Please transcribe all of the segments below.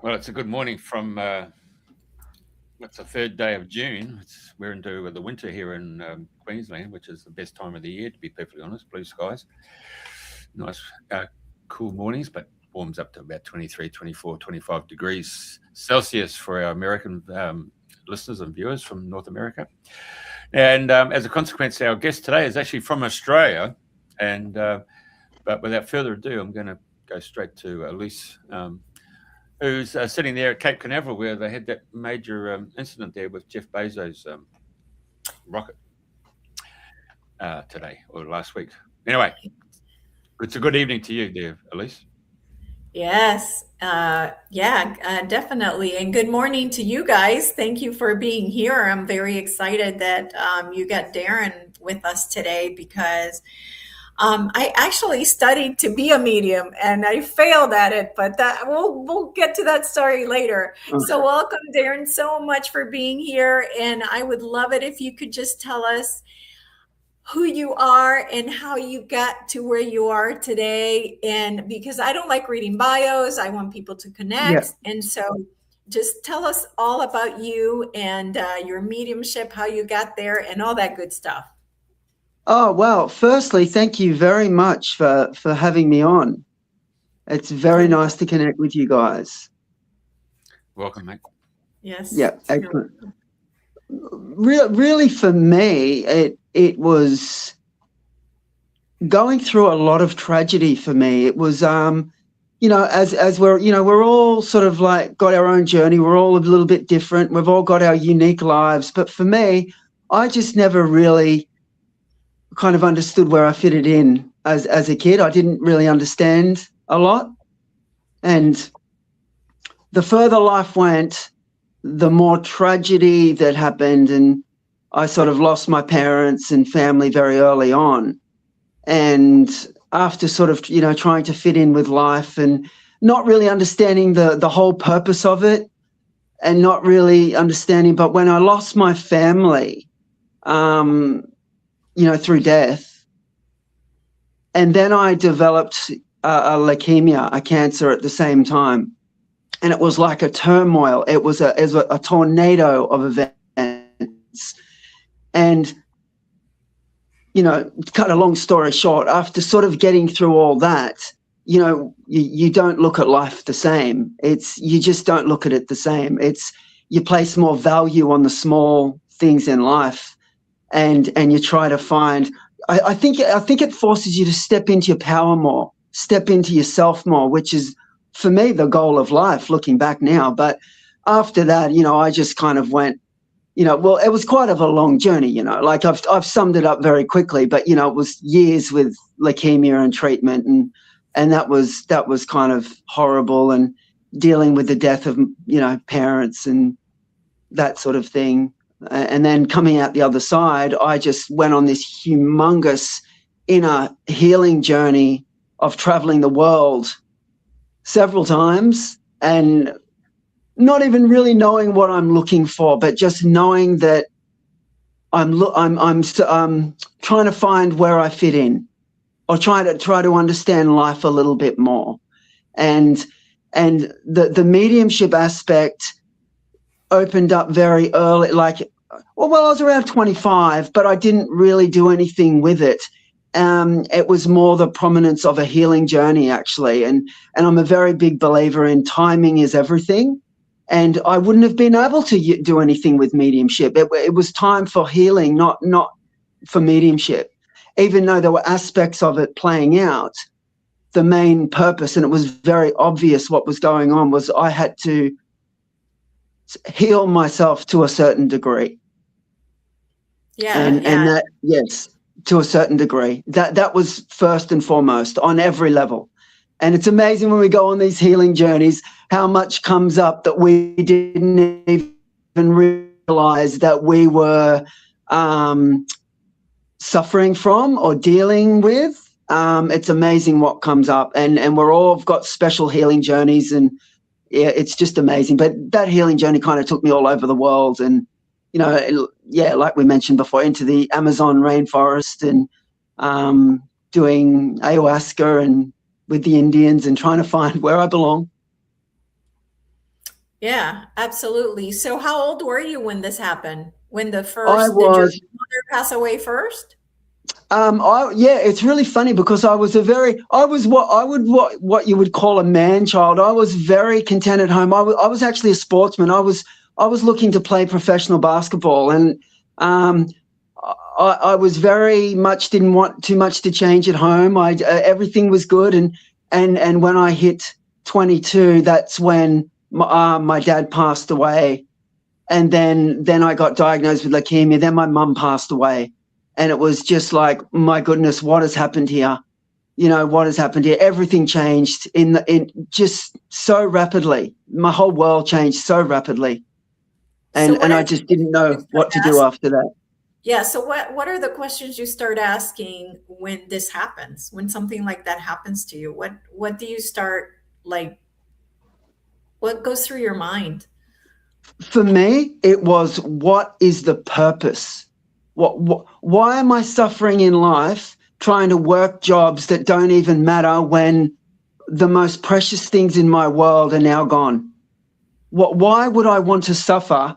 Well, it's a good morning from it's the third day of June. We're into the winter here in Queensland, which is the best time of the year, to be perfectly honest. Blue skies, nice cool mornings, but warms up to about 23, 24, 25 degrees Celsius for our American listeners and viewers from North America. And as a consequence, our guest today is actually from Australia. And but without further ado, I'm going to go straight to Elisa, who's sitting there at Cape Canaveral, where they had that major incident there with Jeff Bezos' rocket today or last week. Anyway, it's a good evening to you there, Elise. Yes, definitely. And good morning to you guys. Thank you for being here. I'm very excited that you got Darren with us today because I actually studied to be a medium and I failed at it, but that we'll get to that story later. So welcome, Darren, so much for being here. And I would love it if you could just tell us who you are and how you got to where you are today. And because I don't like reading bios, I want people to connect. Yeah. And so just tell us all about you and your mediumship, how you got there and all that good stuff. Oh, well, firstly, thank you very much for having me on. It's very nice to connect with you guys. Welcome, mate. Yes. Yeah, excellent. Really, for me, it was going through a lot of tragedy for me. It was, as we're all sort of like got our own journey. We're all a little bit different. We've all got our unique lives. But for me, I just never really kind of understood where I fitted in as a kid. I didn't really understand a lot. And the further life went, the more tragedy that happened, and I sort of lost my parents and family very early on. And after sort of, trying to fit in with life and not really understanding the whole purpose of it and not really understanding, but when I lost my family, through death, and then I developed a leukaemia, a cancer at the same time. And it was like a turmoil. It was a tornado of events. And, cut a long story short, after sort of getting through all that, you don't look at life the same. You just don't look at it the same. You place more value on the small things in life, and you try to find. I think it forces you to step into your power more, step into yourself more, which is, for me, the goal of life, looking back now. But after that, I just kind of went, well, it was quite of a long journey, like I've summed it up very quickly, but, it was years with leukemia and treatment, and that was kind of horrible, and dealing with the death of, parents and that sort of thing. And then coming out the other side, I just went on this humongous inner healing journey of traveling the world several times and not even really knowing what I'm looking for, but just knowing that I'm trying to find where I fit in, or try to understand life a little bit more. And the mediumship aspect opened up very early, I was around 25, but I didn't really do anything with it. It was more the prominence of a healing journey, actually. And I'm a very big believer in timing is everything. And I wouldn't have been able to do anything with mediumship. It was time for healing, not for mediumship. Even though there were aspects of it playing out, the main purpose, and it was very obvious what was going on, was I had to heal myself to a certain degree. And that, yes, to a certain degree. That was first and foremost on every level. And it's amazing when we go on these healing journeys, how much comes up that we didn't even realize that we were suffering from or dealing with. It's amazing what comes up, and we're all got special healing journeys, and yeah, it's just amazing. But that healing journey kind of took me all over the world, and like we mentioned before, into the Amazon rainforest, and doing ayahuasca and with the Indians and trying to find where I belong. Yeah, absolutely. So how old were you when this happened? When the I first, did your was mother pass away first? yeah, it's really funny because I was what you would call a man child. I was very content at home. I was actually a sportsman. I was looking to play professional basketball, and um, I was very much didn't want too much to change at home. Everything was good, and when I hit 22, that's when my dad passed away, and then I got diagnosed with leukemia. Then my mum passed away, and it was just like, my goodness, what has happened here? You know, what has happened here? Everything changed in just so rapidly. My whole world changed so rapidly, So what and are I the just didn't questions you know start what to do asking? after that. Yeah, so what are the questions you start asking when this happens? When something like that happens to you? What do you start, like, what goes through your mind? For me, it was, what is the purpose? Why am I suffering in life trying to work jobs that don't even matter when the most precious things in my world are now gone? Why would I want to suffer?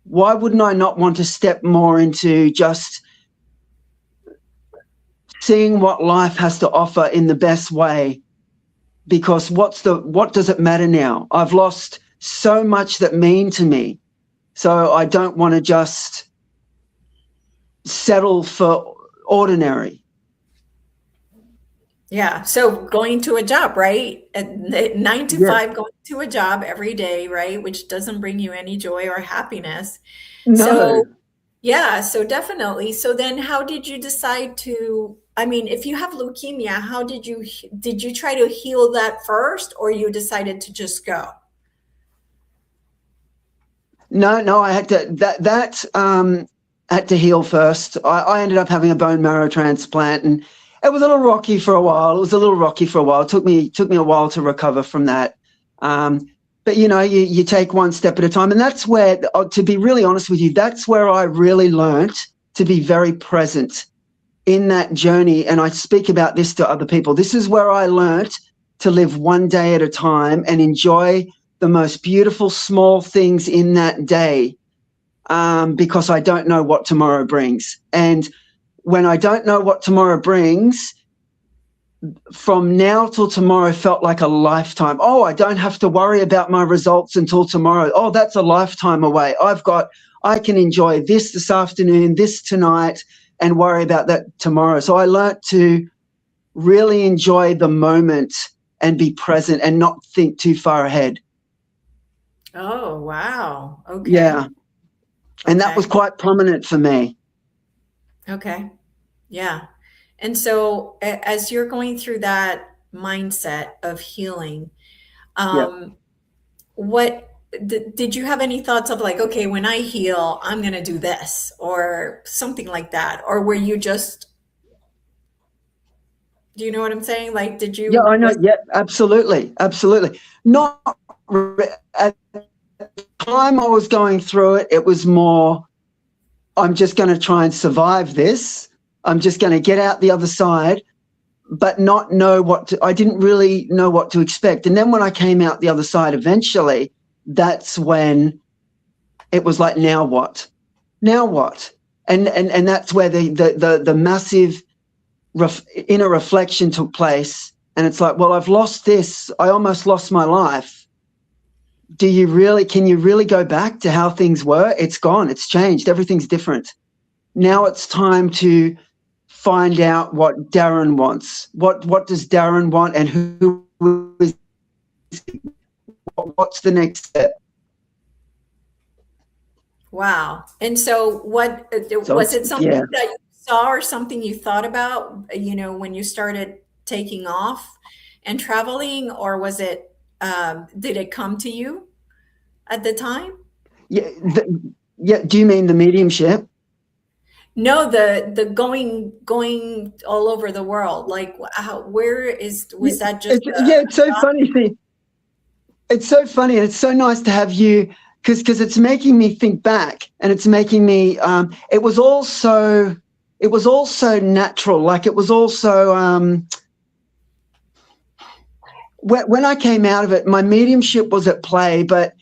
Why wouldn't I not want to step more into just seeing what life has to offer in the best way? Because what does it matter now? I've lost so much that mean to me. So I don't want to just settle for ordinary. Yeah, so going to a job, right? At nine to Yeah. five, going to a job every day, right? Which doesn't bring you any joy or happiness. No. So yeah, so definitely. So then how did you decide to, I mean, if you have leukemia, how did you try to heal that first, or you decided to just go? No, I had to had to heal first. I ended up having a bone marrow transplant, and it was a little rocky for a while. It was a little rocky for a while. It took me a while to recover from that. Um, but you know, you take one step at a time, and that's where, to be really honest with you, that's where I really learnt to be very present in that journey. And I speak about this to other people. This is where I learnt to live one day at a time and enjoy the most beautiful small things in that day, because I don't know what tomorrow brings. And when I don't know what tomorrow brings, from now till tomorrow felt like a lifetime. Oh, I don't have to worry about my results until tomorrow. Oh, that's a lifetime away. I can enjoy this afternoon, this tonight, and worry about that tomorrow. So I learnt to really enjoy the moment and be present and not think too far ahead. Oh, wow. Okay. Yeah. And that was Okay. quite prominent for me. Okay. Yeah. And so as you're going through that mindset of healing, Yeah. um, what did you have any thoughts of, like, okay, when I heal, I'm going to do this or something like that? Or were you just, do you know what I'm saying? Like, Yeah, I know. was, Yeah, absolutely. Absolutely. Not at the time I was going through it, it was more, I'm just going to try and survive this. I'm just going to get out the other side, but not know I didn't really know what to expect. And then when I came out the other side eventually, that's when it was like, now what? Now what? And that's where the massive inner reflection took place. And it's like, well, I've lost this. I almost lost my life. Can you really go back to how things were? It's gone. It's changed. Everything's different. Now it's time to find out what Darren wants. What does Darren want, and who is, what's the next step? wow. And so what, So was it's, it something yeah. that you saw or something you thought about, when you started taking off and traveling, or was it, did it come to you at the time? Yeah, yeah. Do you mean the mediumship? No, the going all over the world. Like, where Yeah, was that just it's so funny. See, it's so funny, and it's so nice to have you, because it's making me think back, and it's making me. It was also natural. Like, it was also when I came out of it, my mediumship was at play, but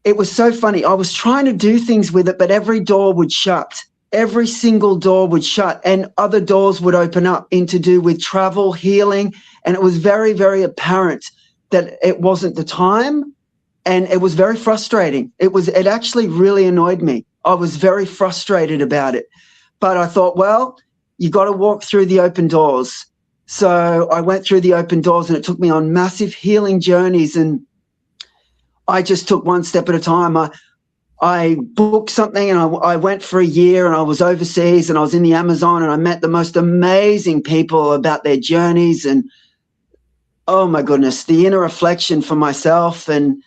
it was so funny. I was trying to do things with it, but every door would shut. Every single door would shut, and other doors would open up into do with travel, healing. And it was very, very apparent that it wasn't the time. And it was very frustrating. It actually really annoyed me. I was very frustrated about it. But I thought, well, you got to walk through the open doors. So I went through the open doors, and it took me on massive healing journeys. And I just took one step at a time. I booked something, and I went for a year, and I was overseas, and I was in the Amazon, and I met the most amazing people about their journeys. And oh my goodness, the inner reflection for myself. And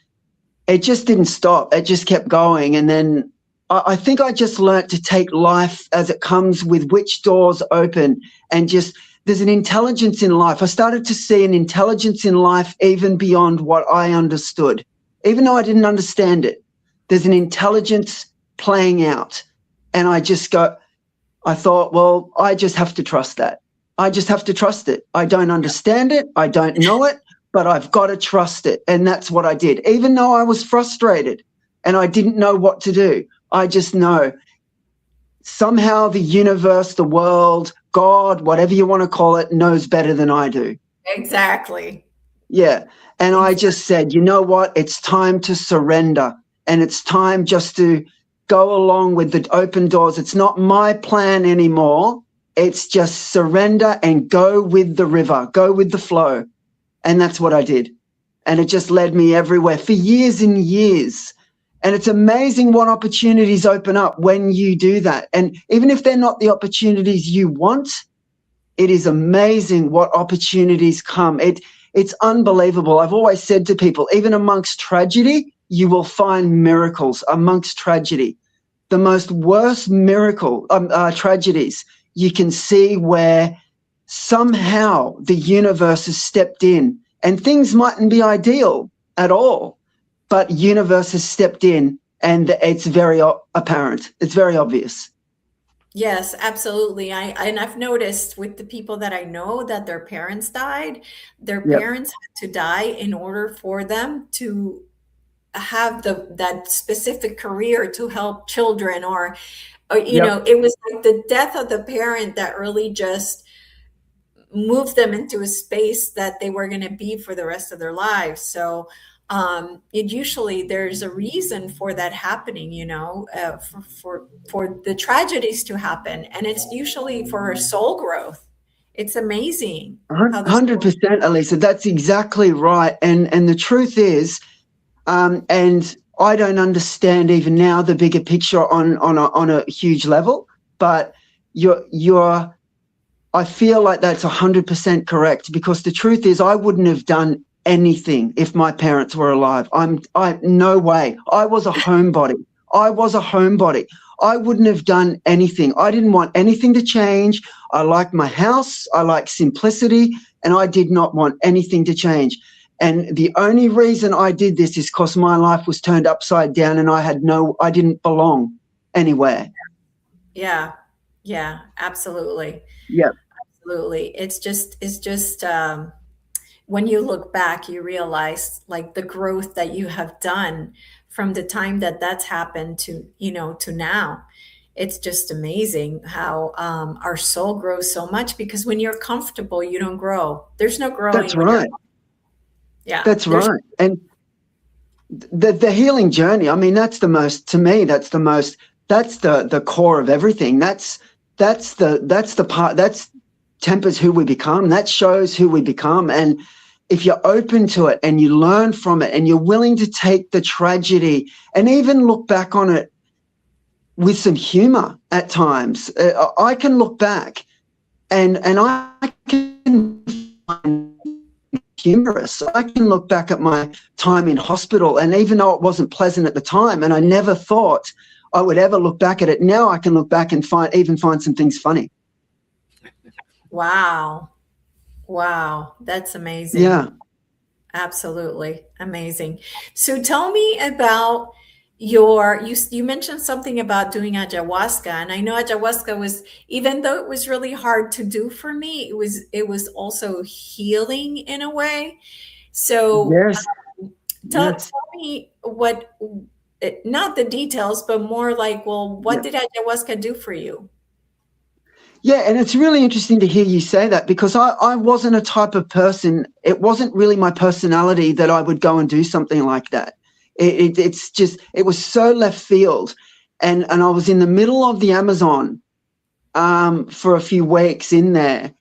it just didn't stop. It just kept going. And then I think I just learnt to take life as it comes, with which doors open, and just, there's an intelligence in life. I started to see an intelligence in life even beyond what I understood. Even though I didn't understand it, there's an intelligence playing out. And I thought, well, I just have to trust that. I just have to trust it. I don't understand it. I don't know it, but I've got to trust it. And that's what I did. Even though I was frustrated and I didn't know what to do, I just know somehow the universe, the world, God, whatever you want to call it, knows better than I do. Exactly. Yeah. And I just said, you know what? It's time to surrender. And it's time just to go along with the open doors. It's not my plan anymore. It's just surrender and go with the river, go with the flow. And that's what I did. And it just led me everywhere for years and years. And it's amazing what opportunities open up when you do that. And even if they're not the opportunities you want, it is amazing what opportunities come. It's unbelievable. I've always said to people, even amongst tragedy, you will find miracles amongst tragedy. The most worst tragedies, you can see where somehow the universe has stepped in, and things mightn't be ideal at all, but universe has stepped in, and it's very apparent. It's very obvious. Yes, absolutely. I've noticed with the people that I know that their parents died, their Yep. parents had to die in order for them to have that specific career to help children, or you Yep. know, it was like the death of the parent that really just moved them into a space that they were going to be for the rest of their lives. So it usually, there's a reason for that happening, you know, for the tragedies to happen, and it's usually for soul growth. It's amazing how this 100%, Elisa. That's exactly right. And the truth is, and I don't understand even now the bigger picture on a huge level, but I feel like that's 100% correct, because the truth is, I wouldn't have done anything if my parents were alive. No way. I was a homebody. I wouldn't have done anything. I didn't want anything to change. I liked my house. I liked simplicity, and I did not want anything to change. And the only reason I did this is because my life was turned upside down, and I didn't belong anywhere. Yeah, absolutely. Yeah. Absolutely. It's just when you look back, you realize like the growth that you have done from the time that that's happened to, you know, to now. It's just amazing how our soul grows so much, because when you're comfortable, you don't grow. There's no growing. That's right. Yeah. That's right. And the healing journey, I mean, that's the core of everything. That's the part, that's tempers who we become. That shows who we become. And if you're open to it and you learn from it and you're willing to take the tragedy and even look back on it with some humor at times, I can look back and I can find humorous. I can look back at my time in hospital, and even though it wasn't pleasant at the time, and I never thought I would ever look back at it, now I can look back and find some things funny. Wow, that's amazing. Yeah. Absolutely amazing. So tell me about you mentioned something about doing ayahuasca, and I know ayahuasca was, even though it was really hard to do for me, it was also healing in a way. So Yes. tell me not the details, but more like, well, what did ayahuasca do for you? Yeah, and it's really interesting to hear you say that, because I wasn't a type of person. It wasn't really my personality that I would go and do something like that. It's just, it was so left field. And I was in the middle of the Amazon for a few weeks in there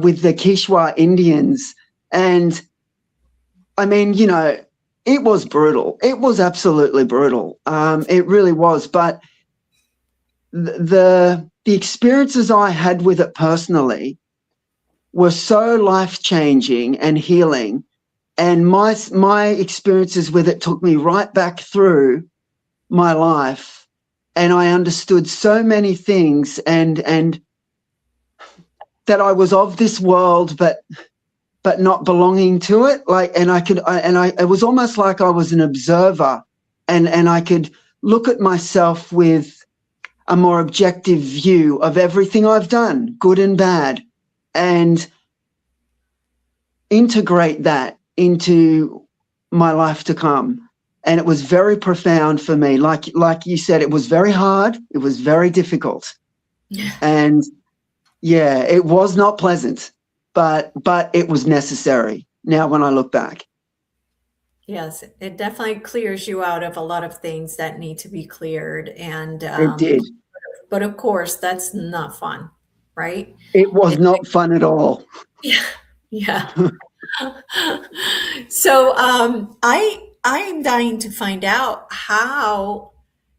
with the Kishwa Indians. And I mean, you know, it was brutal. It was absolutely brutal. It really was. But the experiences I had with it personally were so life-changing and healing, and my experiences with it took me right back through my life, and I understood so many things, and that I was of this world, but not belonging to it. It was almost like I was an observer, and I could look at myself with a more objective view of everything I've done, good and bad, and integrate that into my life to come. And it was very profound for me. Like you said, it was very hard. It was very difficult. And yeah, it was not pleasant, but it was necessary now when I look back. Yes, it definitely clears you out of a lot of things that need to be cleared. And It did. But of course, that's not fun, right? It was not fun at all. Yeah. So I'm dying to find out how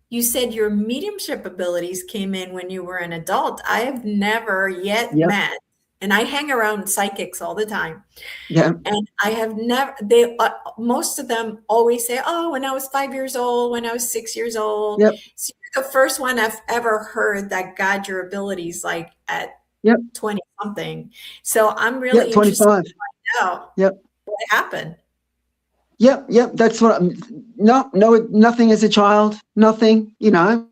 you said your mediumship abilities came in when you were an adult. I have never yet met, and I hang around psychics all the time. Yeah. And I have never, most of them always say, oh, when I was 5 years old, when I was 6 years old. Yep. So you're the first one I've ever heard that got your abilities like at 20 something. So I'm really interested 25. to find out what happened. Yep. That's what. No, nothing as a child. Nothing. You know,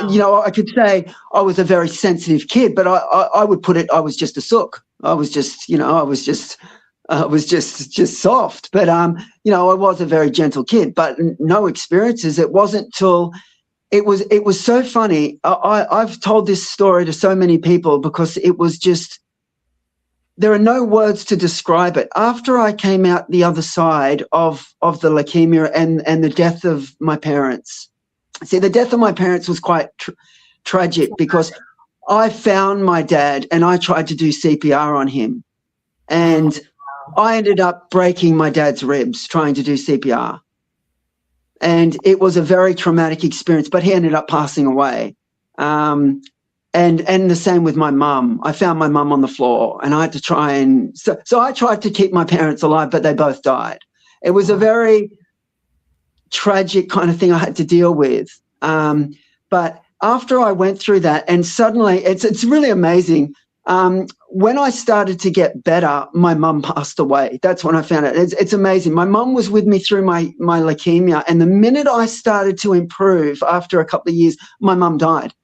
you know, I could say I was a very sensitive kid, but I would put it, I was just a sook. I was just, you know, I was just soft. But you know, I was a very gentle kid, but no experiences. It wasn't till it was so funny. I've told this story to so many people because it was just, there are no words to describe it. After I came out the other side of the leukemia and the death of my parents. See, the death of my parents was quite tragic because I found my dad and I tried to do CPR on him. And I ended up breaking my dad's ribs trying to do CPR. And it was a very traumatic experience, but he ended up passing away. And the same with my mum. I found my mum on the floor and I had to try and, so I tried to keep my parents alive, but they both died. It was a very tragic kind of thing I had to deal with. But after I went through that, and suddenly it's really amazing. When I started to get better, my mum passed away. That's when I found it. It's amazing. My mum was with me through my leukemia. And the minute I started to improve after a couple of years, my mum died.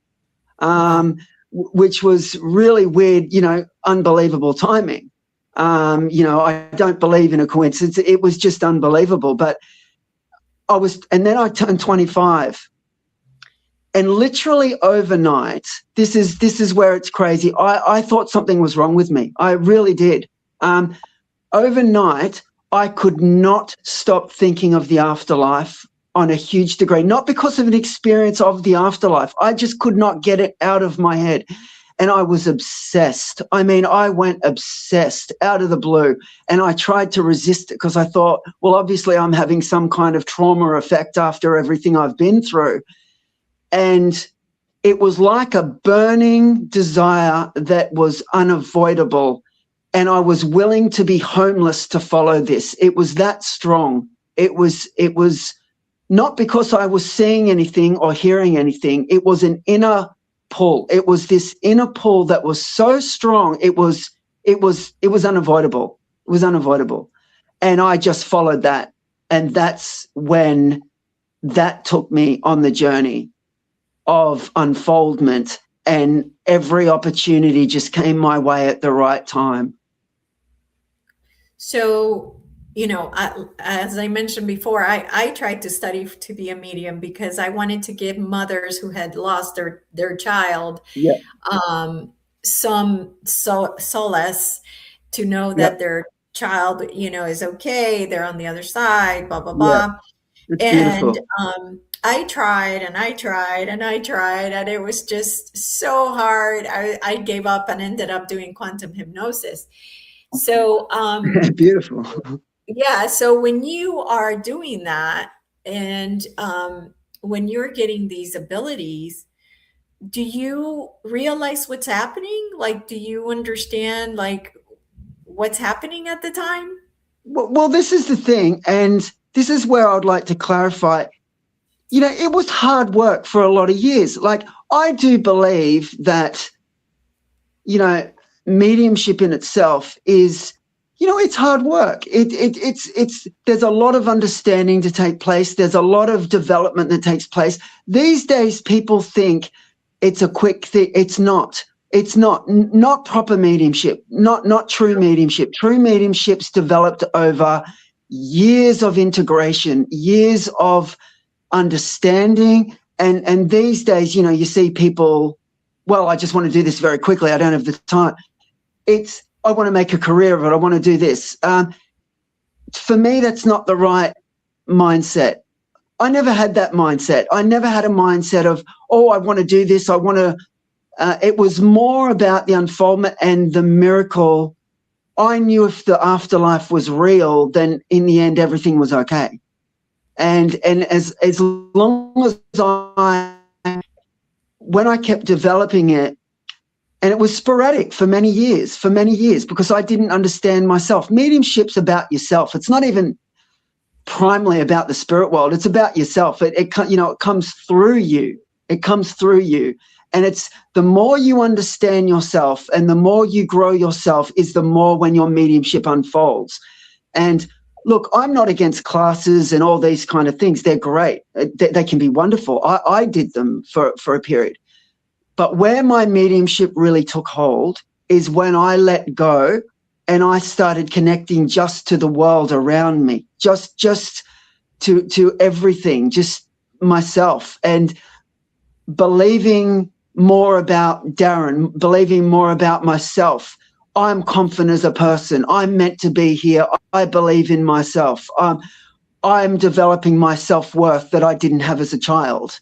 Which was really weird, you know, unbelievable timing. You know, I don't believe in a coincidence. It was just unbelievable. But and then I turned 25. And literally overnight, this is where it's crazy. I thought something was wrong with me. I really did. Overnight, I could not stop thinking of the afterlife on a huge degree, not because of an experience of the afterlife. I just could not get it out of my head. And I was obsessed. I mean, I went obsessed out of the blue, and I tried to resist it because I thought, well, obviously I'm having some kind of trauma effect after everything I've been through. And it was like a burning desire that was unavoidable. And I was willing to be homeless to follow this. It was that strong. It was not because I was seeing anything or hearing anything. It was an inner pull. It was this inner pull that was so strong. It was unavoidable. It was unavoidable. And I just followed that. And that's when that took me on the journey of unfoldment, and every opportunity just came my way at the right time. So as I mentioned before, I tried to study to be a medium because I wanted to give mothers who had lost their child Yeah. um, some solace to know Yeah. that their child, is okay. They're on the other side, blah, blah, Yeah. blah. It's And beautiful. I tried and I tried and I tried, and it was just so hard. I gave up and ended up doing quantum hypnosis. So, Beautiful. yeah, so when you are doing that and when you're getting these abilities, do you realize what's happening? Like, do you understand like what's happening at the time? Well, this is the thing, and this is where I'd like to clarify. It was hard work for a lot of years. Like, I do believe that, mediumship in itself is, it's hard work. It's there's a lot of understanding to take place. There's a lot of development that takes place. These days, people think it's a quick thing. It's not. It's not proper mediumship, not true mediumship. True mediumship's developed over years of integration, years of understanding. And these days, you see people, well, I just want to do this very quickly. I don't have the time. I want to make a career of it. I want to do this. For me, that's not the right mindset. I never had that mindset. I never had a mindset of, I want to do this. I want to, it was more about the unfoldment and the miracle. I knew if the afterlife was real, then in the end, everything was okay. And as long as when I kept developing it, and it was sporadic for many years, because I didn't understand myself. Mediumship's about yourself. It's not even primarily about the spirit world. It's about yourself. It comes through you. It comes through you. And it's the more you understand yourself and the more you grow yourself is the more when your mediumship unfolds. And look, I'm not against classes and all these kind of things. They're great. They can be wonderful. I did them for a period. But where my mediumship really took hold is when I let go and I started connecting just to the world around me, just to everything, just myself, and believing more about Darren, believing more about myself. I'm confident as a person. I'm meant to be here. I believe in myself. I'm developing my self-worth that I didn't have as a child.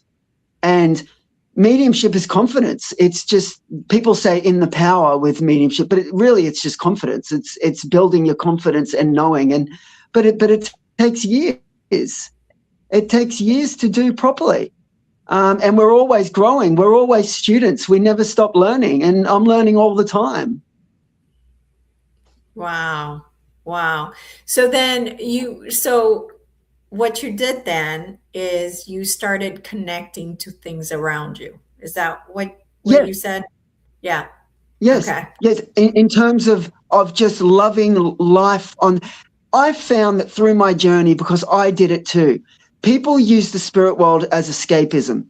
And mediumship is confidence. It's just, people say in the power with mediumship, but it's just confidence. It's building your confidence and knowing. But it takes years. It takes years to do properly. And we're always growing. We're always students. We never stop learning, and I'm learning all the time. Wow. So what you did then is you started connecting to things around you. Is that what you said? Yeah. Yes. Okay. Yes. In terms of just loving life I found that through my journey, because I did it too, people use the spirit world as escapism.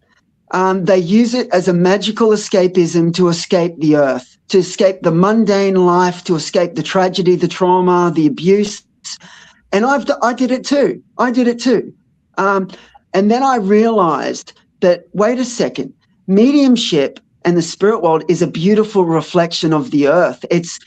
They use it as a magical escapism to escape the earth, to escape the mundane life, to escape the tragedy, the trauma, the abuse. And I did it too. And then I realized that, wait a second, mediumship and the spirit world is a beautiful reflection of the earth. It's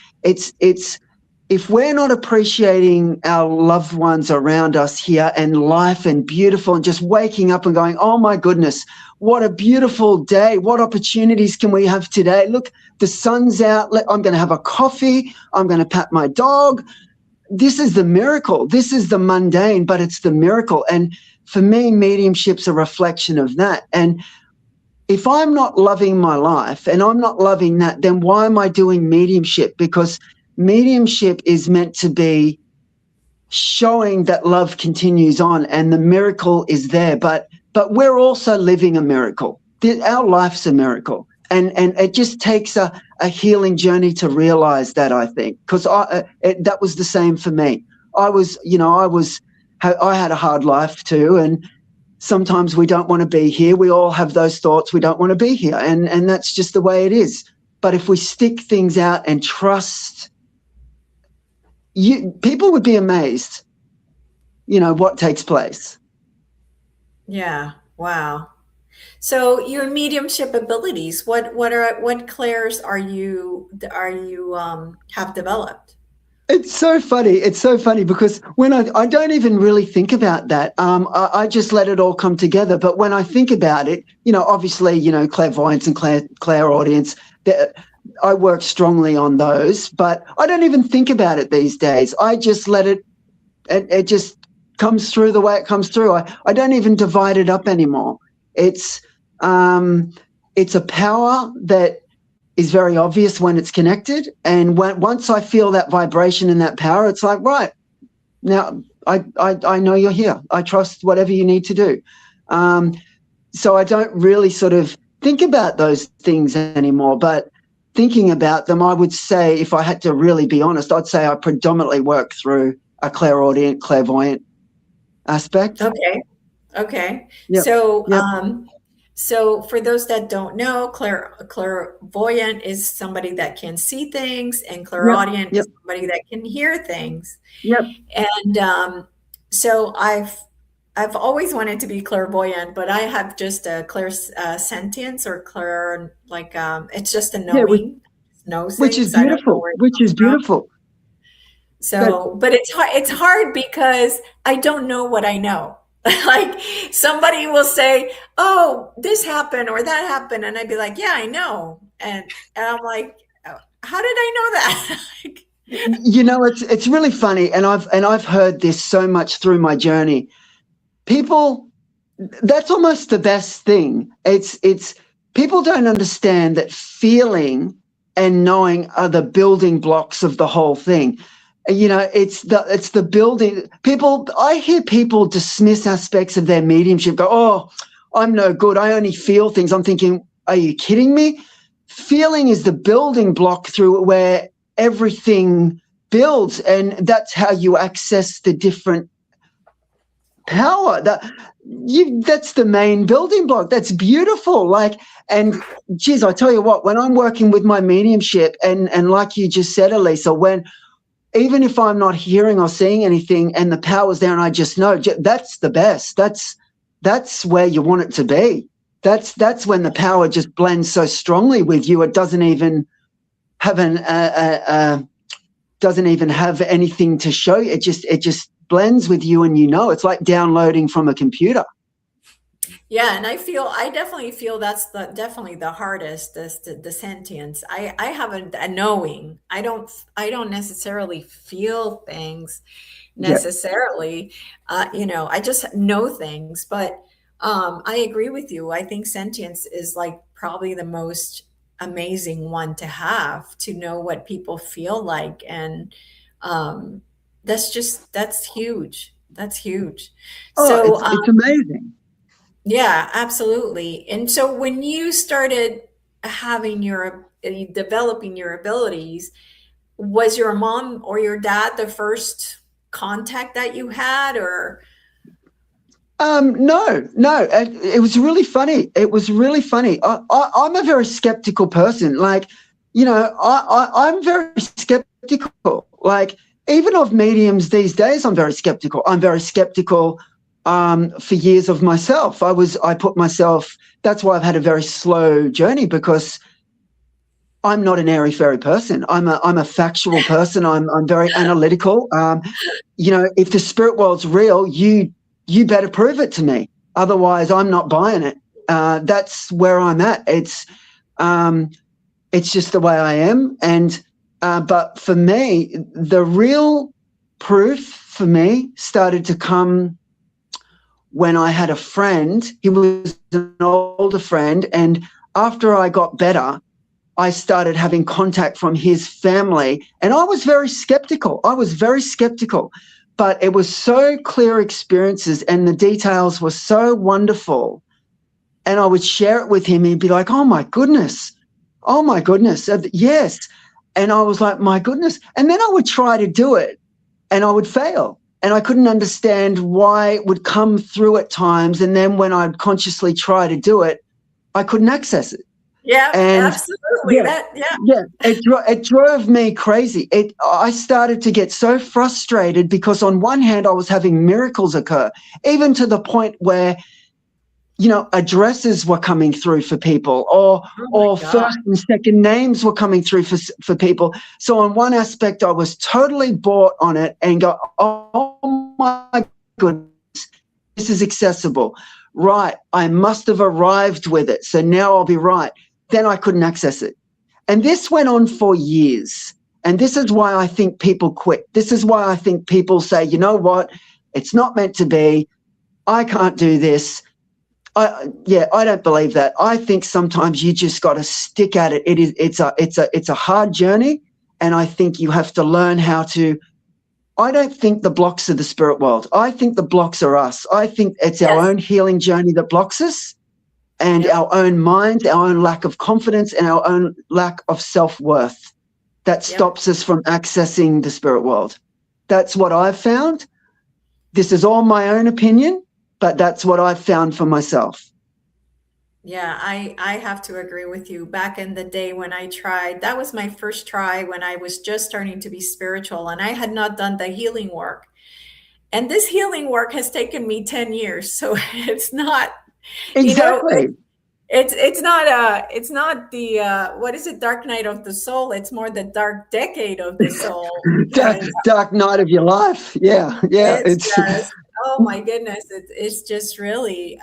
if we're not appreciating our loved ones around us here and life and beautiful and just waking up and going, oh my goodness, what a beautiful day. What opportunities can we have today? Look, the sun's out. I'm going to have a coffee. I'm going to pat my dog. This is the miracle. This is the mundane, but it's the miracle. And for me, mediumship's a reflection of that. And if I'm not loving my life and I'm not loving that, then why am I doing mediumship? Because mediumship is meant to be showing that love continues on and the miracle is there. But we're also living a miracle. Our life's a miracle. And it just takes a healing journey to realize that, I think, because that was the same for me. I had a hard life too, and sometimes we don't want to be here. We all have those thoughts. We don't want to be here, and that's just the way it is. But if we stick things out and trust, people would be amazed. what takes place. Yeah. Wow. So your mediumship abilities, what clairs are you have developed? It's so funny. It's so funny because when I don't even really think about that. I just let it all come together. But when I think about it, obviously, clairvoyance and clairaudience, I work strongly on those, but I don't even think about it these days. I just let it just comes through the way it comes through. I don't even divide it up anymore. It's a power that is very obvious when it's connected. And once I feel that vibration and that power, it's like, right, now I know you're here. I trust whatever you need to do. So I don't really sort of think about those things anymore. But thinking about them, I would say, if I had to really be honest, I'd say I predominantly work through a clairvoyant aspect. Okay. Yep. So, Yep. So for those that don't know, clairvoyant is somebody that can see things, and clairaudient is somebody that can hear things. Yep. And so I've always wanted to be clairvoyant, but I have just a clairsentience or clair, like it's just a knowing, which is beautiful. Which is beautiful. So, but it's hard because I don't know what I know. Like somebody will say, "Oh, this happened or that happened," and I'd be like, "Yeah, I know," and I'm like, "How did I know that?" It's really funny, and I've heard this so much through my journey. People, that's almost the best thing. It's people don't understand that feeling and knowing are the building blocks of the whole thing. It's the building. I hear people dismiss aspects of their mediumship, go, "Oh, I'm no good. I only feel things." I'm thinking, are you kidding me? Feeling is the building block through where everything builds, and that's how you access the different power. That's the main building block. That's beautiful. And geez, I tell you what, when I'm working with my mediumship, and like you just said, Elisa, even if I'm not hearing or seeing anything and the power's there and I just know, that's the best. That's where you want it to be. That's when the power just blends so strongly with you. It doesn't even have anything to show you. It just blends with you, and it's like downloading from a computer. Yeah, and I definitely feel that's definitely the hardest, the sentience. I have a knowing. I don't necessarily feel things necessarily. I just know things. But I agree with you. I think sentience is like probably the most amazing one to have, to know what people feel like, and that's huge. That's huge. Oh, so it's amazing. Yeah, absolutely. And so when you started developing your abilities, was your mom or your dad the first contact that you had, or? No. It was really funny. I'm a very skeptical person. I'm very skeptical. Even of mediums these days, I'm very skeptical. For years of myself. I put myself, that's why I've had a very slow journey, because I'm not an airy-fairy person. I'm a factual person. I'm very analytical. If the spirit world's real, you better prove it to me. Otherwise, I'm not buying it. That's where I'm at. It's just the way I am. And but for me, the real proof for me started to come when I had a friend. He was an older friend, and after I got better, I started having contact from his family, and I was very skeptical. But it was so clear experiences, and the details were so wonderful. And I would share it with him, and he'd be like, oh my goodness, yes. And I was like, my goodness. And then I would try to do it, and I would fail. And I couldn't understand why it would come through at times. And then when I'd consciously try to do it, I couldn't access it. Yeah, And absolutely. yeah, That, yeah. yeah, it drove me crazy. I started to get so frustrated because on one hand, I was having miracles occur, even to the point where, you know, addresses were coming through for people, Oh my or God. first and second names were coming through for people. So on one aspect, I was totally bought on it and go, oh my goodness, this is accessible. Right, I must have arrived with it, so now I'll be right. Then I couldn't access it. And this went on for years. And this is why I think people quit. This is why I think people say, you know what, it's not meant to be. I can't do this. I don't believe that. I think sometimes you just got to stick at it. It's a hard journey, and I think you have to learn how to. I don't think the blocks are the spirit world. I think the blocks are us. I think it's our Yes. own healing journey that blocks us, and Yep. our own mind, our own lack of confidence, and our own lack of self-worth that stops us from accessing the spirit world. That's what I've found. This is all my own opinion, but that's what I've found for myself. Yeah, I have to agree with you. Back in the day when I tried, that was my first try when I was just starting to be spiritual and I had not done the healing work. And this healing work has taken me 10 years. So it's not, you know, Exactly. it's not the what is it, dark night of the soul. It's more the dark decade of the soul, because Dark night of your life. Yeah. it's It's just, oh my goodness, it's just really,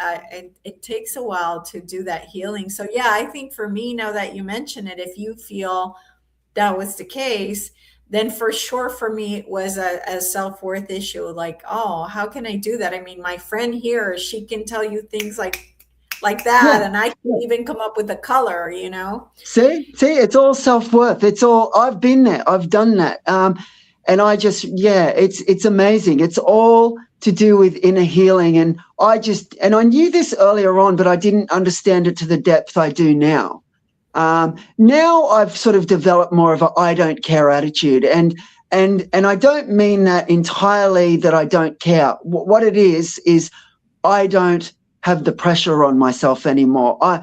it takes a while to do that healing. So yeah, I think for me, now that you mention it, if you feel that was the case, then for sure for me it was a self-worth issue. Like, oh, how can I do that? I mean, my friend here, she can tell you things like that, yeah. and I can even come up with a color, you know. See, it's all self-worth. It's all, I've been there. I've done that. And I just, it's amazing. It's all to do with inner healing. And I knew this earlier on, but I didn't understand it to the depth I do now. Now I've sort of developed more of a I don't care attitude. And I don't mean that entirely that I don't care. What it is I don't have the pressure on myself anymore. I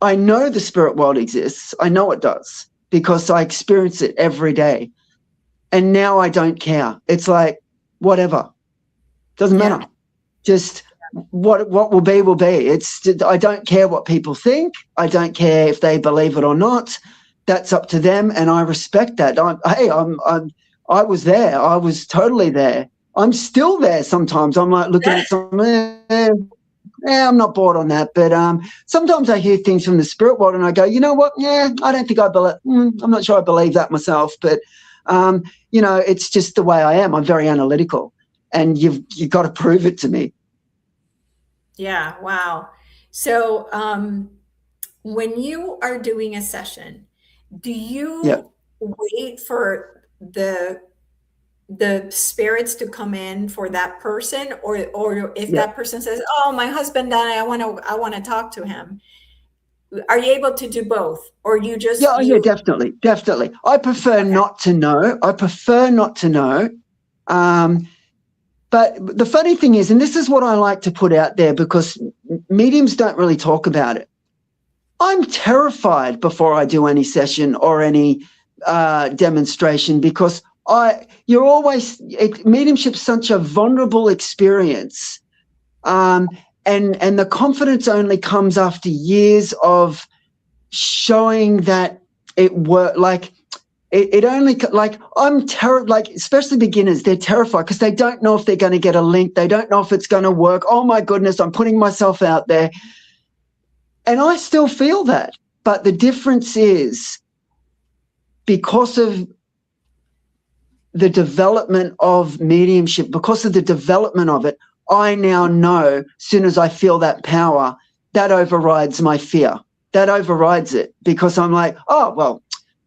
know the spirit world exists. I know it does because I experience it every day. And now I don't care. It's like, whatever. Doesn't matter. Just what will be, will be. I don't care what people think. I don't care if they believe it or not. That's up to them, and I respect that. I was there. I was totally there. I'm still there sometimes. I'm like looking at something, I'm not bored on that. But sometimes I hear things from the spirit world and I go, you know what? Yeah, I don't think I believe, I'm not sure I believe that myself. But, you know, it's just the way I am. I'm very analytical, and you've got to prove it to me. Yeah, wow. So when you are doing a session, do you wait for the spirits to come in for that person, or if that person says, oh, my husband died, I want to talk to him, are you able to do both, or you just definitely I prefer not to know. But the funny thing is, and this is what I like to put out there because mediums don't really talk about it, I'm terrified before I do any session or any demonstration, because mediumship's such a vulnerable experience. And the confidence only comes after years of showing that it worked. Like it only, like, I'm terrified, like, especially beginners, they're terrified because they don't know if they're going to get a link. They don't know if it's going to work. Oh my goodness, I'm putting myself out there. And I still feel that. But the difference is, because of the development of mediumship, because of the development of it, I now know as soon as I feel that power, that overrides my fear. That overrides it, because I'm like, oh, well,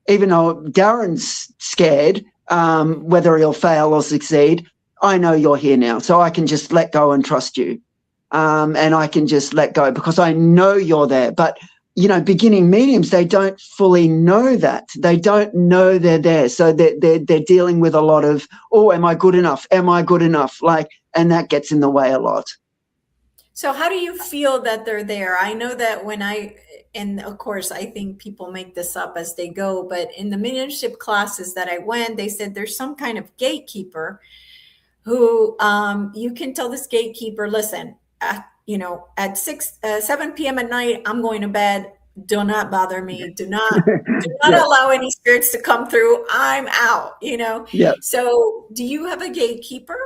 even though Darren's scared whether he'll fail or succeed, I know you're here now. So I can just let go and trust you. And I can just let go because I know you're there. But, you know, beginning mediums, they don't fully know that. They don't know they're there. So they're dealing with a lot of, oh, am I good enough? Am I good enough? Like, and that gets in the way a lot. So how do you feel that they're there? I know that and of course, I think people make this up as they go, but in the mediumship classes that I went, they said there's some kind of gatekeeper who you can tell this gatekeeper, listen, at 7 p.m. at night, I'm going to bed. Do not bother me. Do not Yeah. allow any spirits to come through. I'm out, Yeah. So do you have a gatekeeper?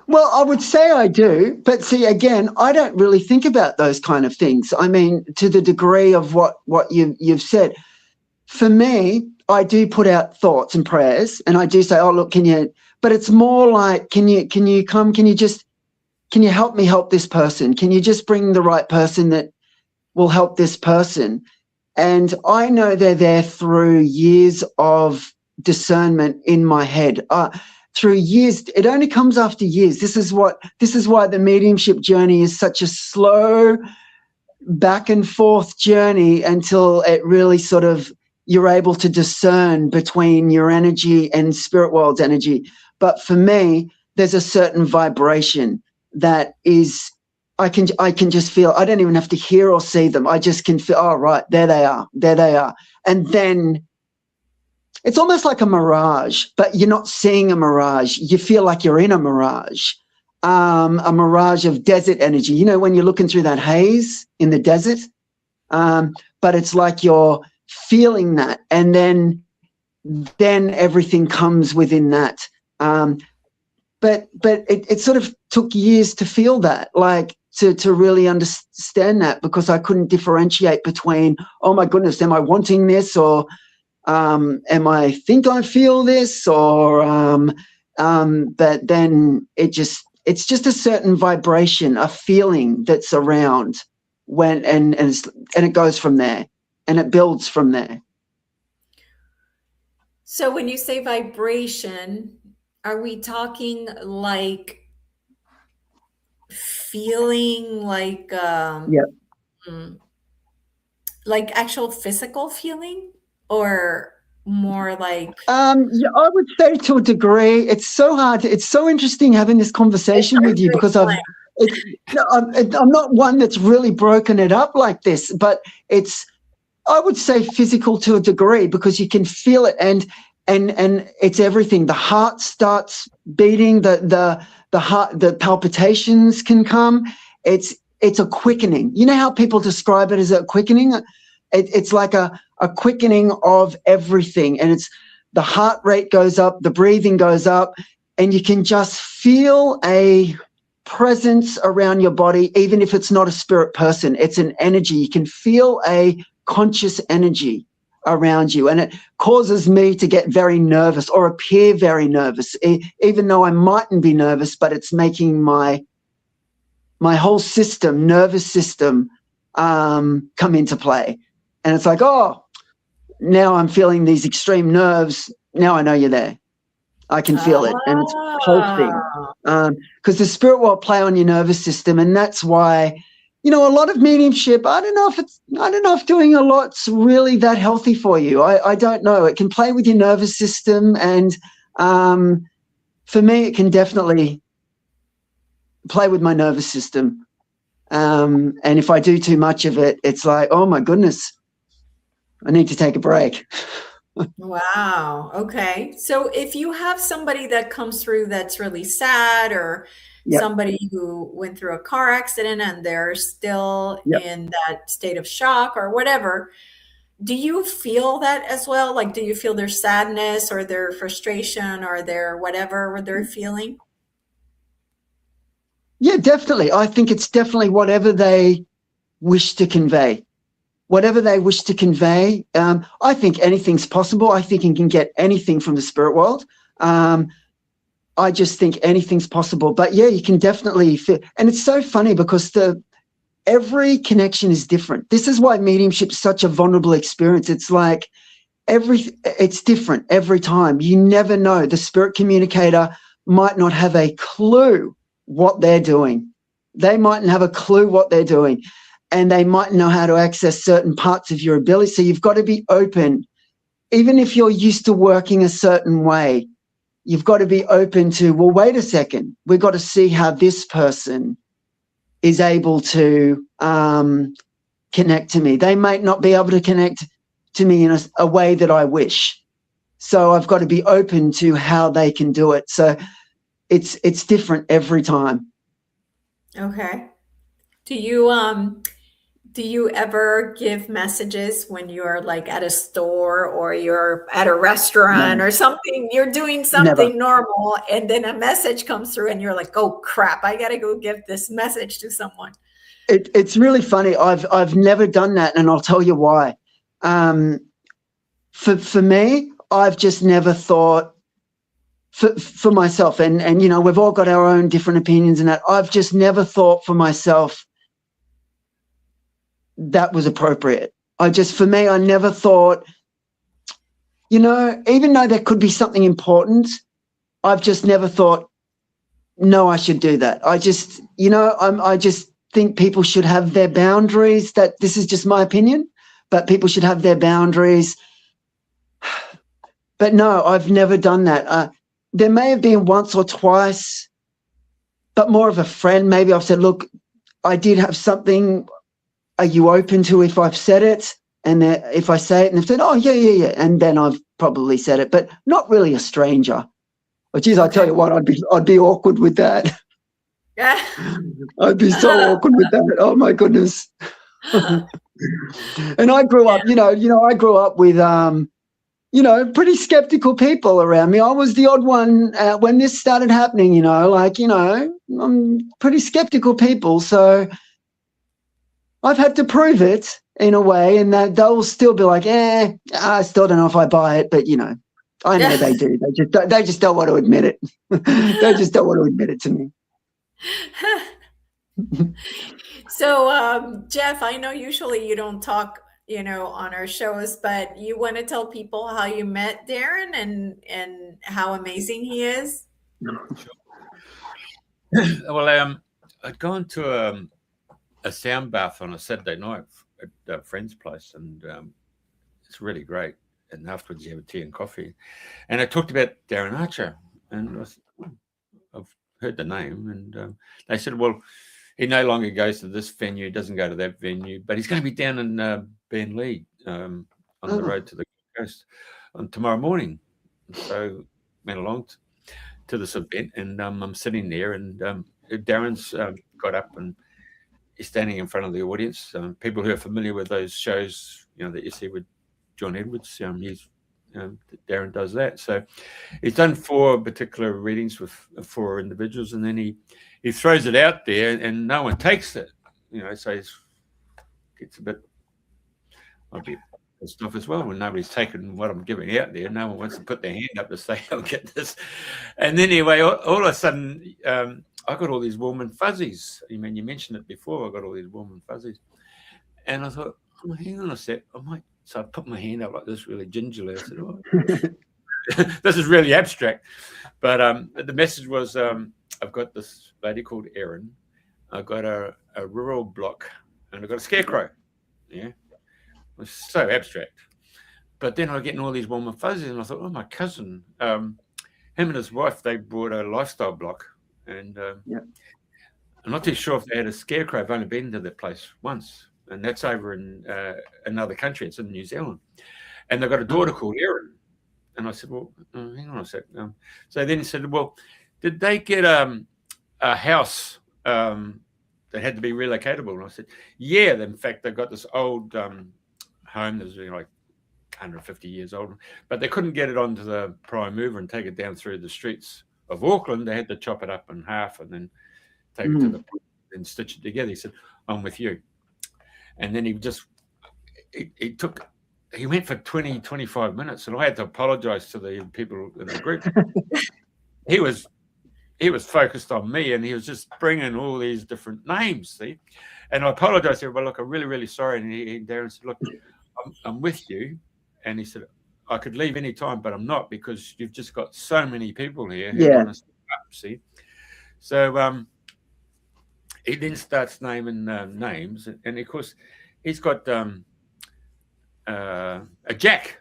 Well, I would say I do, but see, again, I don't really think about those kind of things. I mean, to the degree of what you've said. For me, I do put out thoughts and prayers, and I do say, oh, look, but it's more like, can you come, can you help me help this person? Can you just bring the right person that will help this person? And I know they're there through years of discernment in my head. Through years, it only comes after years. This is why the mediumship journey is such a slow back and forth journey until it really sort of, you're able to discern between your energy and spirit world's energy. But for me, there's a certain vibration that is, I can just feel. I don't even have to hear or see them. I just can feel, oh, right, there they are. And then it's almost like a mirage, but you're not seeing a mirage. You feel like you're in a mirage of desert energy. You know, when you're looking through that haze in the desert, but it's like you're feeling that, and then everything comes within that. But it sort of took years to feel that, like to really understand that, because I couldn't differentiate between, oh my goodness, am I wanting this, or am I think I feel this, or but then it's just a certain vibration, a feeling that's around when, and it goes from there, and it builds from there. So when you say vibration, are we talking like feeling like like actual physical feeling, or more like yeah, I would say to a degree. It's so hard. It's so interesting having this conversation with you, because I'm not one that's really broken it up like this, but I would say physical to a degree, because you can feel it, and it's everything. The heart starts beating, the heart, the palpitations can come. It's a quickening. You know how people describe it as a quickening? It's like a quickening of everything, and it's the heart rate goes up, the breathing goes up, and you can just feel a presence around your body, even if it's not a spirit person. It's an energy. You can feel a conscious energy around you, and it causes me to get very nervous or appear very nervous, even though I mightn't be nervous, but it's making my whole system, nervous system, come into play. And it's like, oh, now I'm feeling these extreme nerves. Now I know you're there. I can feel it, and it's pulsing, because the spirit will play on your nervous system, and that's why, a lot of mediumship, I don't know if doing a lot's really that healthy for you. I don't know. It can play with your nervous system, and for me, it can definitely play with my nervous system. And if I do too much of it, it's like, oh my goodness, I need to take a break. Wow. Okay. So if you have somebody that comes through that's really sad, or somebody who went through a car accident and they're still in that state of shock or whatever, do you feel that as well? Like, do you feel their sadness or their frustration or their whatever they're feeling? Yeah, definitely. I think it's definitely whatever they wish to convey. Whatever they wish to convey. I think anything's possible. I think you can get anything from the spirit world. I just think anything's possible. But yeah, you can definitely feel. And it's so funny because every connection is different. This is why mediumship is such a vulnerable experience. It's like it's different every time. You never know. The spirit communicator might not have a clue what they're doing. They mightn't have a clue what they're doing. And they might know how to access certain parts of your ability. So you've got to be open. Even if you're used to working a certain way, you've got to be open to, well, wait a second. We've got to see how this person is able to connect to me. They might not be able to connect to me in a way that I wish. So I've got to be open to how they can do it. So it's different every time. Okay. Do you ever give messages when you're like at a store or you're at a restaurant or something, you're doing something normal and then a message comes through and you're like, oh crap, I got to go give this message to someone? It's really funny. I've never done that, and I'll tell you why. For me, I've just never thought for myself, and you know, we've all got our own different opinions and that. I've just never thought for myself that was appropriate. For me, I never thought, you know, even though there could be something important, I've just never thought, no, I should do that. I just think people should have their boundaries. That this is just my opinion, but people should have their boundaries. But no, I've never done that. There may have been once or twice, but more of a friend. Maybe I've said, look, I did have something. Are you open to if I've said it? And if I say it and they've said, oh, yeah. And then I've probably said it, but not really a stranger. But geez, I tell you what, I'd be awkward with that. Yeah. I'd be so awkward with that. Oh my goodness. And I grew up, I grew up with, pretty skeptical people around me. I was the odd one when this started happening, I'm pretty skeptical people. So I've had to prove it in a way, and that they'll still be like, I still don't know if I buy it, but I know they do. They just don't want to admit it. They just don't want to admit it to me. So, Jeff, I know usually you don't talk, on our shows, but you want to tell people how you met Darren and how amazing he is? Sure. Well, I'd gone to a sound bath on a Saturday night at a friend's place, and it's really great. And afterwards, you have a tea and coffee. And I talked about Darren Archer, and I said, I've heard the name. And they said, well, he no longer goes to this venue, doesn't go to that venue, but he's going to be down in Beenleigh on the road to the coast on tomorrow morning. So went along to this event, and I'm sitting there, and Darren's got up and he's standing in front of the audience. People who are familiar with those shows, that you see with John Edwards, Darren does that. So he's done 4 particular readings with 4 individuals, and then he throws it out there, and no one takes it. So it gets a bit pissed off as well when nobody's taken what I'm giving out there. No one wants to put their hand up to say, I'll get this. And then anyway, all of a sudden, I got all these warm and fuzzies. You mentioned it before. I got all these warm and fuzzies, and I thought, hang on a sec, So I put my hand up like this, really gingerly. I said, oh, this is really abstract. But the message was, I've got this lady called Erin. I've got a rural block, and I've got a scarecrow. Yeah, it was so abstract. But then I was getting all these warm and fuzzies, and I thought, my cousin, him and his wife, they brought a lifestyle block. And I'm not too sure if they had a scarecrow. I've only been to that place once. And that's over in another country. It's in New Zealand. And they've got a daughter called Erin. And I said, well, hang on a sec. So then he said, well, did they get a house that had to be relocatable? And I said, yeah. In fact, they've got this old home that's like 150 years old. But they couldn't get it onto the prime mover and take it down through the streets of Auckland. They had to chop it up in half and then take it to the and stitch it together. He said, I'm with you. And then he went for 20, 25 minutes, and I had to apologize to the people in the group. He was focused on me, and he was just bringing all these different names, see? And I apologized to him, well, look, I'm really, really sorry. And Darren said, look, I'm with you. And he said, I could leave any time, but I'm not, because you've just got so many people here who want to step up, see? So he then starts naming names, and of course, he's got a Jack.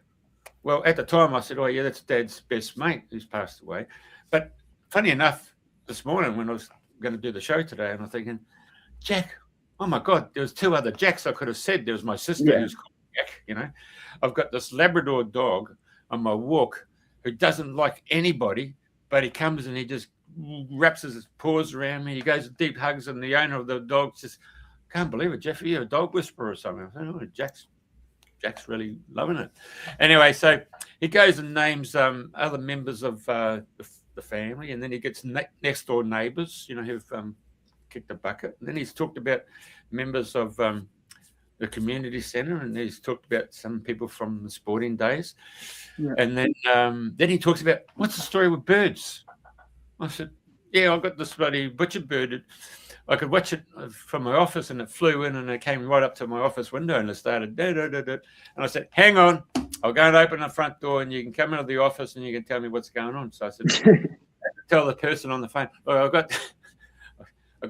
Well, at the time, I said, oh, yeah, that's Dad's best mate who's passed away. But funny enough, this morning when I was going to do the show today, and I'm thinking, Jack. Oh my God, there was 2 other Jacks I could have said. There was my sister who's called Jack, I've got this Labrador dog on my walk who doesn't like anybody, but he comes and he just wraps his paws around me. He goes deep hugs, and the owner of the dog just, can't believe it, Jeff, you're a dog whisperer or something. I said, oh, Jack's really loving it. Anyway, so he goes and names other members of the family, and then he gets next door neighbours, who've kicked the bucket. And then he's talked about members of the community centre, and he's talked about some people from the sporting days. Yeah. And then he talks about, what's the story with birds? I said, yeah, I got this bloody butcher bird. I could watch it from my office, and it flew in and it came right up to my office window and it started and I said, hang on, I'll go and open the front door and you can come into the office and you can tell me what's going on. So I said, tell the person on the phone, oh, I've got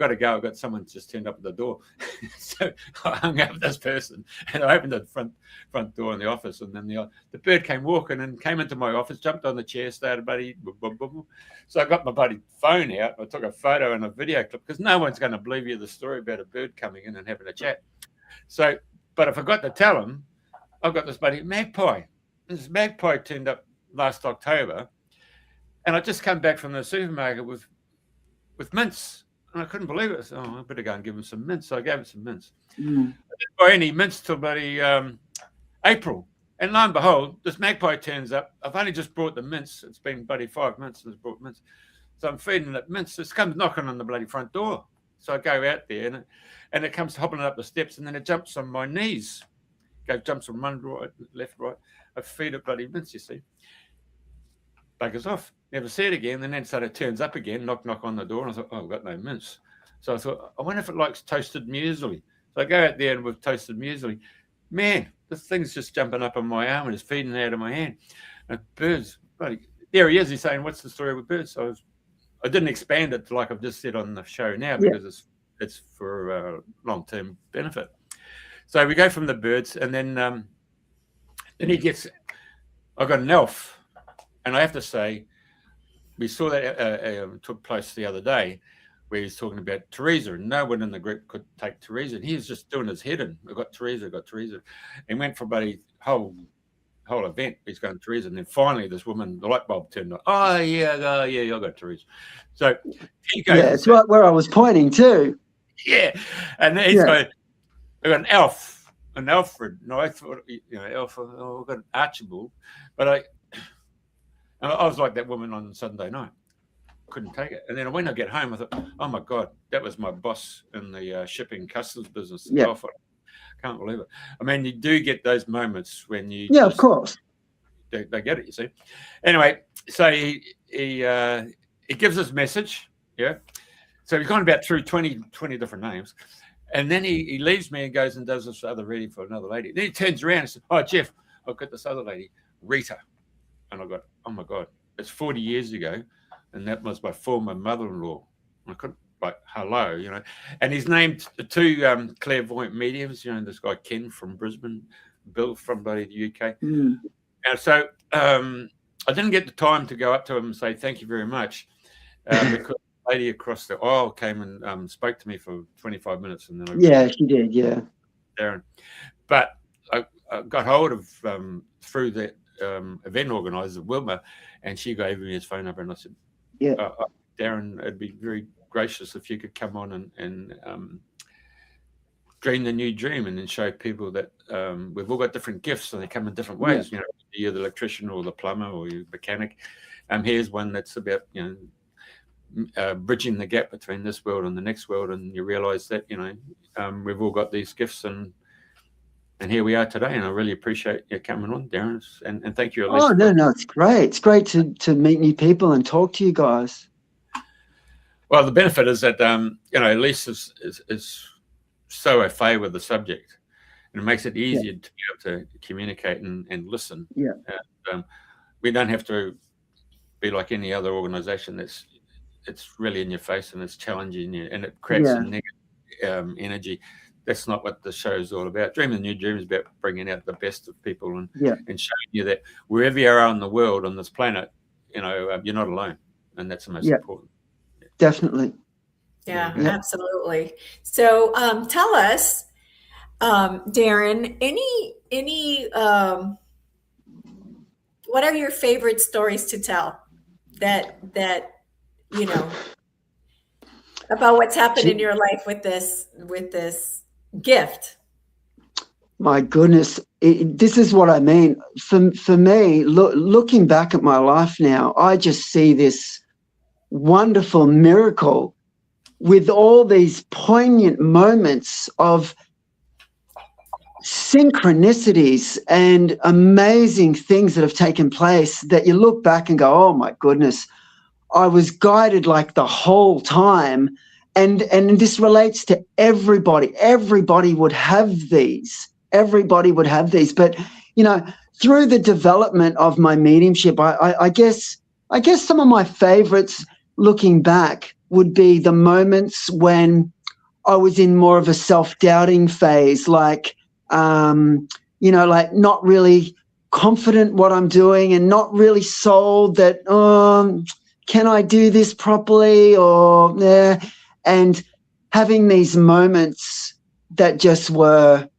to go. I've got someone just turned up at the door. So I hung up this person and I opened the front door in the office, and then the bird came walking and came into my office, jumped on the chair, started buddy. Boom, boom, boom. So I got my buddy phone out. I took a photo and a video clip, because no one's going to believe you the story about a bird coming in and having a chat. So, but I forgot to tell him, I've got this buddy magpie. This magpie turned up last October, and I just come back from the supermarket with mints. And I couldn't believe it. I said, oh, I better go and give him some mints. So I gave him some mints. I didn't buy any mints till bloody April. And lo and behold, this magpie turns up. I've only just brought the mints. It's been bloody 5 months since I brought mints. So I'm feeding it mints. It comes knocking on the bloody front door. So I go out there, and it comes hobbling up the steps, and then it jumps on my knees. Jumps from one right, left, right. I feed it bloody mints, you see. Buggers off. Never see it again. And then so it turns up again, knock on the door. And I thought, oh, I've got no mints. So I thought, I wonder if it likes toasted muesli. So I go out there and with toasted muesli, man, this thing's just jumping up on my arm and it's feeding out of my hand. And birds, bloody, there he is. He's saying, what's the story with birds? So I didn't expand it like I've just said on the show now, because it's for long-term benefit. So we go from the birds, and then he gets, I've got an elf. And I have to say, we saw that took place the other day, where he's talking about Teresa, and no one in the group could take Teresa. And he was just doing his head in. I got Teresa. And went for a whole event. He's going Teresa. And then finally, this woman, the light bulb turned on. Oh, yeah, I got Teresa. So he goes. Yeah, it's right where I was pointing too. Yeah. And then he's got an elf, an Alfred. And I thought, elf, I've got an Archibald. But I was like that woman on Sunday night. Couldn't take it. And then when I get home, I thought, oh, my God, that was my boss in the shipping customs business. Yeah. I can't believe it. I mean, you do get those moments when you... Yeah, of course. They get it, you see. Anyway, so he gives us a message, yeah? So he's gone about through 20 different names. And then he leaves me and goes and does this other reading for another lady. Then he turns around and says, oh, Jeff, I've got this other lady, Rita. And I got, oh, my God, it's 40 years ago. And that was my former mother-in-law. I couldn't, hello, And he's named 2 clairvoyant mediums, this guy Ken from Brisbane, Bill from the UK. And so I didn't get the time to go up to him and say thank you very much, because the lady across the aisle came and spoke to me for 25 minutes. And then she did, yeah. Darren. But I got hold of, through the event organizer, Wilma, and she gave me his phone number, and I said, Darren, it'd be very gracious if you could come on and dream the new dream, and then show people that we've all got different gifts, and they come in different ways. You're the electrician or the plumber or you're the mechanic. Here's one that's about bridging the gap between this world and the next world, and you realize that we've all got these gifts, and here we are today. And I really appreciate you coming on, Darren, and thank you, Elisa. Oh, no, it's great. It's great to meet new people and talk to you guys. Well, the benefit is that, Elisa is so au fait with the subject, and it makes it easier to be able to communicate and listen. Yeah. We don't have to be like any other organization it's really in your face and it's challenging you, and it creates a negative energy. That's not what the show is all about. Dreaming the New Dream is about bringing out the best of people and showing you that wherever you are in the world, on this planet, you're not alone, and that's the most important. Definitely. Yeah, Yep. absolutely. So tell us, Darren, what are your favorite stories to tell that you know about what's happened in your life with this gift? My goodness, this is what I mean. For me, looking back at my life now, I just see this wonderful miracle with all these poignant moments of synchronicities and amazing things that have taken place that you look back and go, oh my goodness, I was guided like the whole time. And this relates to everybody. Everybody would have these. Everybody would have these. But, you know, through the development of my mediumship, I guess some of my favorites looking back would be the moments when I was in more of a self-doubting phase, like, like not really confident what I'm doing and not really sold that, can I do this properly or and having these moments that just were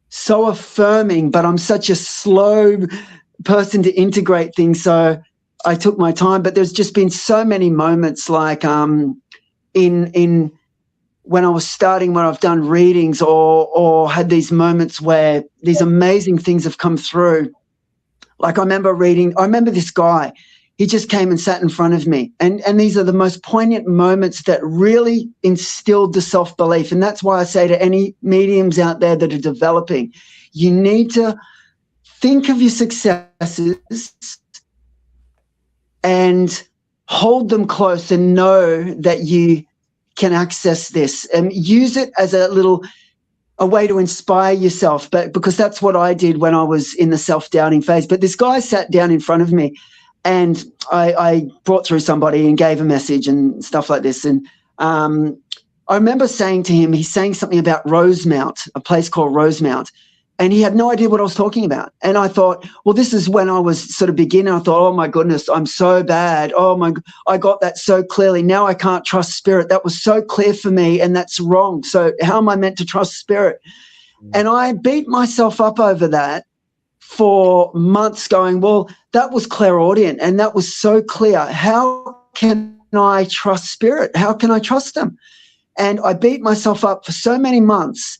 so affirming, but I'm such a slow person to integrate things. So I took my time, but there's just been so many moments like in when I was starting, when I've done readings or had these moments where these amazing things have come through. Like I remember this guy, he just came and sat in front of me. And these are the most poignant moments that really instilled the self-belief. And that's why I say to any mediums out there that are developing, you need to think of your successes and hold them close and know that you can access this and use it as a way to inspire yourself. But because that's what I did when I was in the self-doubting phase. But this guy sat down in front of me and I brought through somebody and gave a message and stuff like this. And I remember saying to him, he's saying something about Rosemount, a place called Rosemount. And he had no idea what I was talking about. And I thought, well, this is when I was sort of beginning. I thought, oh, my goodness, I'm so bad. I got that so clearly. Now I can't trust spirit. That was so clear for me, and that's wrong. So how am I meant to trust spirit? And I beat myself up over that for months going, well, that was clairaudient and that was so clear. How can I trust spirit? How can I trust them? And I beat myself up for so many months.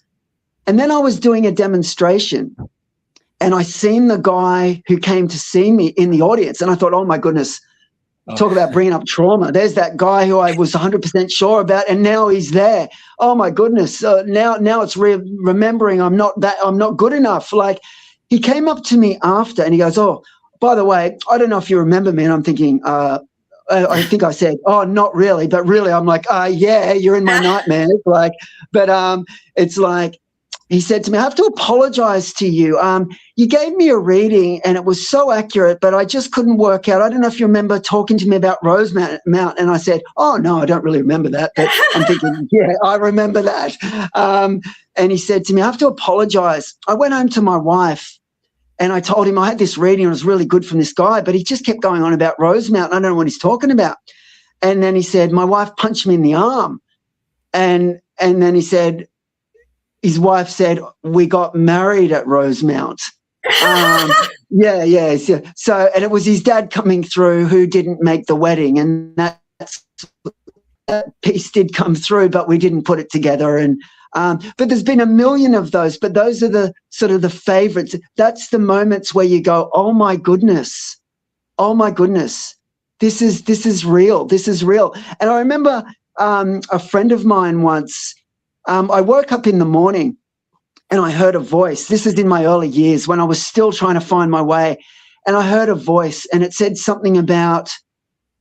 And then I was doing a demonstration and I seen the guy who came to see me in the audience. And I thought, oh, my goodness, talk about bringing up trauma. There's that guy who I was 100% sure about, and now he's there. Oh, my goodness. Now it's remembering I'm not good enough. Like he came up to me after and he goes, oh, by the way, I don't know if you remember me. And I'm thinking, I think I said, oh, not really. But really, I'm like, yeah, you're in my nightmares. Like, but it's like, he said to me, I have to apologize to you. You gave me a reading and it was so accurate, but I just couldn't work out. I don't know if you remember talking to me about Rosemount. And I said, oh, no, I don't really remember that. But I'm thinking, yeah, I remember that. And he said to me, I have to apologize. I went home to my wife and I told him I had this reading and it was really good from this guy, but he just kept going on about Rosemount. And I don't know what he's talking about. And then he said, my wife punched me in the arm. And then he said, his wife said, we got married at Rosemount. Yeah. So, and it was his dad coming through who didn't make the wedding. And that piece did come through, but we didn't put it together. And but there's been a million of those, but those are the sort of the favorites. That's the moments where you go, oh my goodness, this is real. This is real. And I remember a friend of mine once, I woke up in the morning and I heard a voice. This is in my early years when I was still trying to find my way. And I heard a voice and it said something about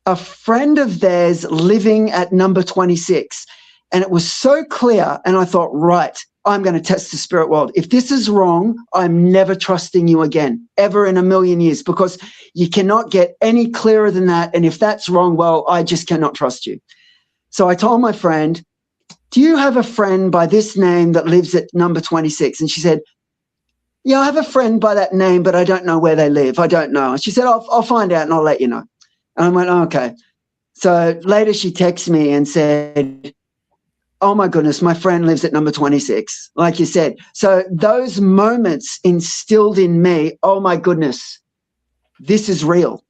a friend of theirs living at number 26. And it was so clear. And I thought, right, I'm going to test the spirit world. If this is wrong, I'm never trusting you again, ever in a million years, because you cannot get any clearer than that. And if that's wrong, well, I just cannot trust you. So I told my friend, do you have a friend by this name that lives at number 26? And she said, yeah, I have a friend by that name, but I don't know where they live. I don't know. And she said, I'll find out and I'll let you know. And I went, oh, okay. So later she texted me and said, oh my goodness, my friend lives at number 26, like you said. So those moments instilled in me, oh my goodness, this is real.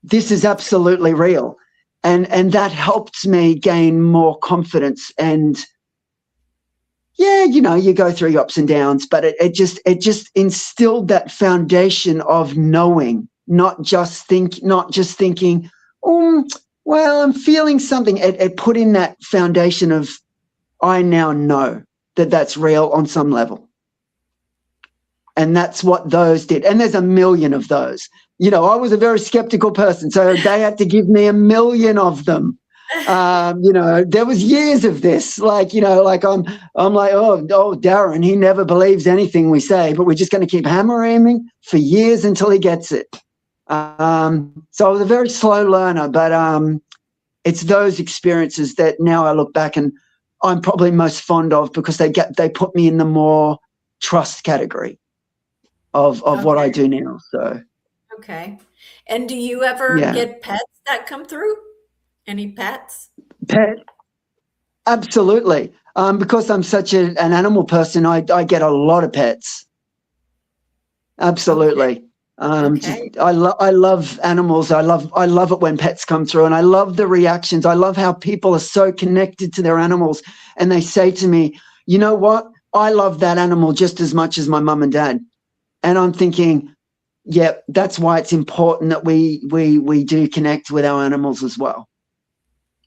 This is absolutely real. And that helped me gain more confidence. And yeah, you know, you go through your ups and downs, but it just instilled that foundation of knowing, not just thinking, well, I'm feeling something. It put in that foundation of, I now know that that's real on some level. And that's what those did. And there's a million of those. You know, I was a very skeptical person, so they had to give me a million of them. You know, there was years of this, like, you know, like I'm like, oh, Darren, he never believes anything we say, but we're just going to keep hammering him for years until he gets it. So I was a very slow learner, but it's those experiences that now I look back and I'm probably most fond of, because they put me in the more trust category of what I do now. So okay. And do you ever get pets that come through? Any pets? Pet, absolutely. Because I'm such an animal person, I get a lot of pets. Absolutely. Okay. I love animals. I love it when pets come through, and I love the reactions. I love how people are so connected to their animals, and they say to me, you know what? I love that animal just as much as my mum and dad. And I'm thinking, yeah, that's why it's important that we do connect with our animals as well.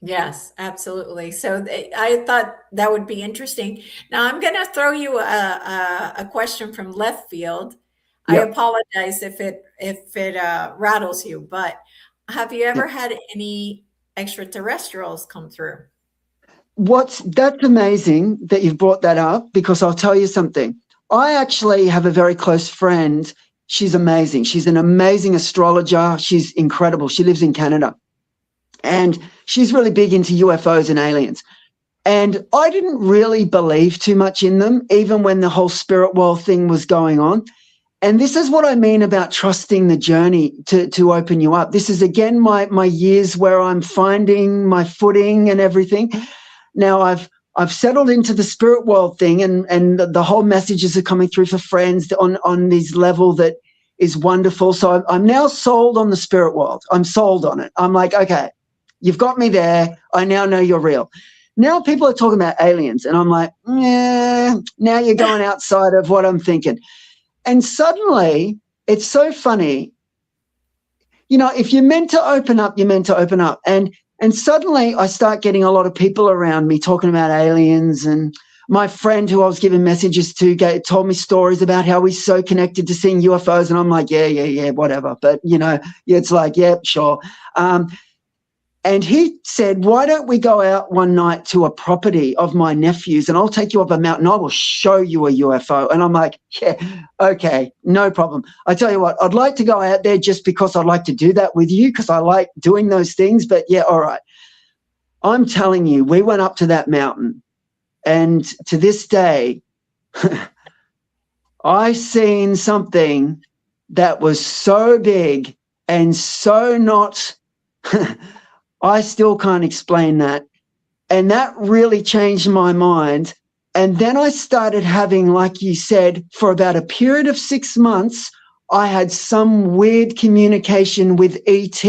Yes, absolutely. So I thought that would be interesting. Now I'm going to throw you a question from left field. I Yep. apologize if it rattles you, but have you ever had any extraterrestrials come through? That's amazing that you've brought that up, because I'll tell you something. I actually have a very close friend. She's amazing. She's an amazing astrologer. She's incredible. She lives in Canada. And she's really big into UFOs and aliens. And I didn't really believe too much in them, even when the whole spirit world thing was going on. And this is what I mean about trusting the journey to open you up. This is, again, my years where I'm finding my footing and everything. Now I've settled into the spirit world thing, and the whole messages are coming through for friends on this level that is wonderful. So I'm now sold on the spirit world. I'm sold on it. I'm like, okay, you've got me there. I now know you're real. Now people are talking about aliens, and I'm like, yeah, now you're going outside of what I'm thinking. And suddenly, it's so funny. You know, if you're meant to open up, you're meant to open up. And suddenly I start getting a lot of people around me talking about aliens, and my friend who I was giving messages to told me stories about how he's so connected to seeing UFOs, and I'm like, yeah, whatever. But, you know, it's like, yeah, sure. And he said, why don't we go out one night to a property of my nephew's, and I'll take you up a mountain. I will show you a UFO. And I'm like, yeah, okay, no problem. I tell you what, I'd like to go out there just because I'd like to do that with you, because I like doing those things. But yeah, all right. I'm telling you, we went up to that mountain, and to this day, I seen something that was so big and so not... I still can't explain that. And that really changed my mind. And then I started having, like you said, for about a period of 6 months, I had some weird communication with ET.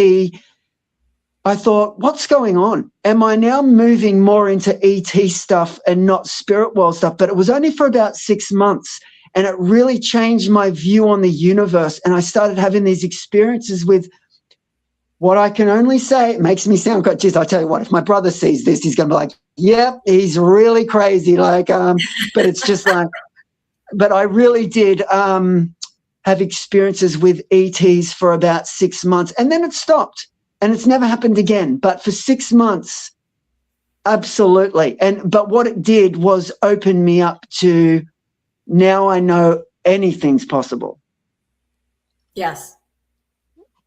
I thought, what's going on? Am I now moving more into ET stuff and not spirit world stuff? But it was only for about 6 months. And it really changed my view on the universe. And I started having these experiences with what I can only say, it makes me sound quite, geez, I tell you what, if my brother sees this, he's going to be like, yep, he's really crazy. Like, but it's just like, but I really did have experiences with ETs for about 6 months, and then it stopped, and it's never happened again. But for 6 months, absolutely. But what it did was open me up to, now I know anything's possible. Yes.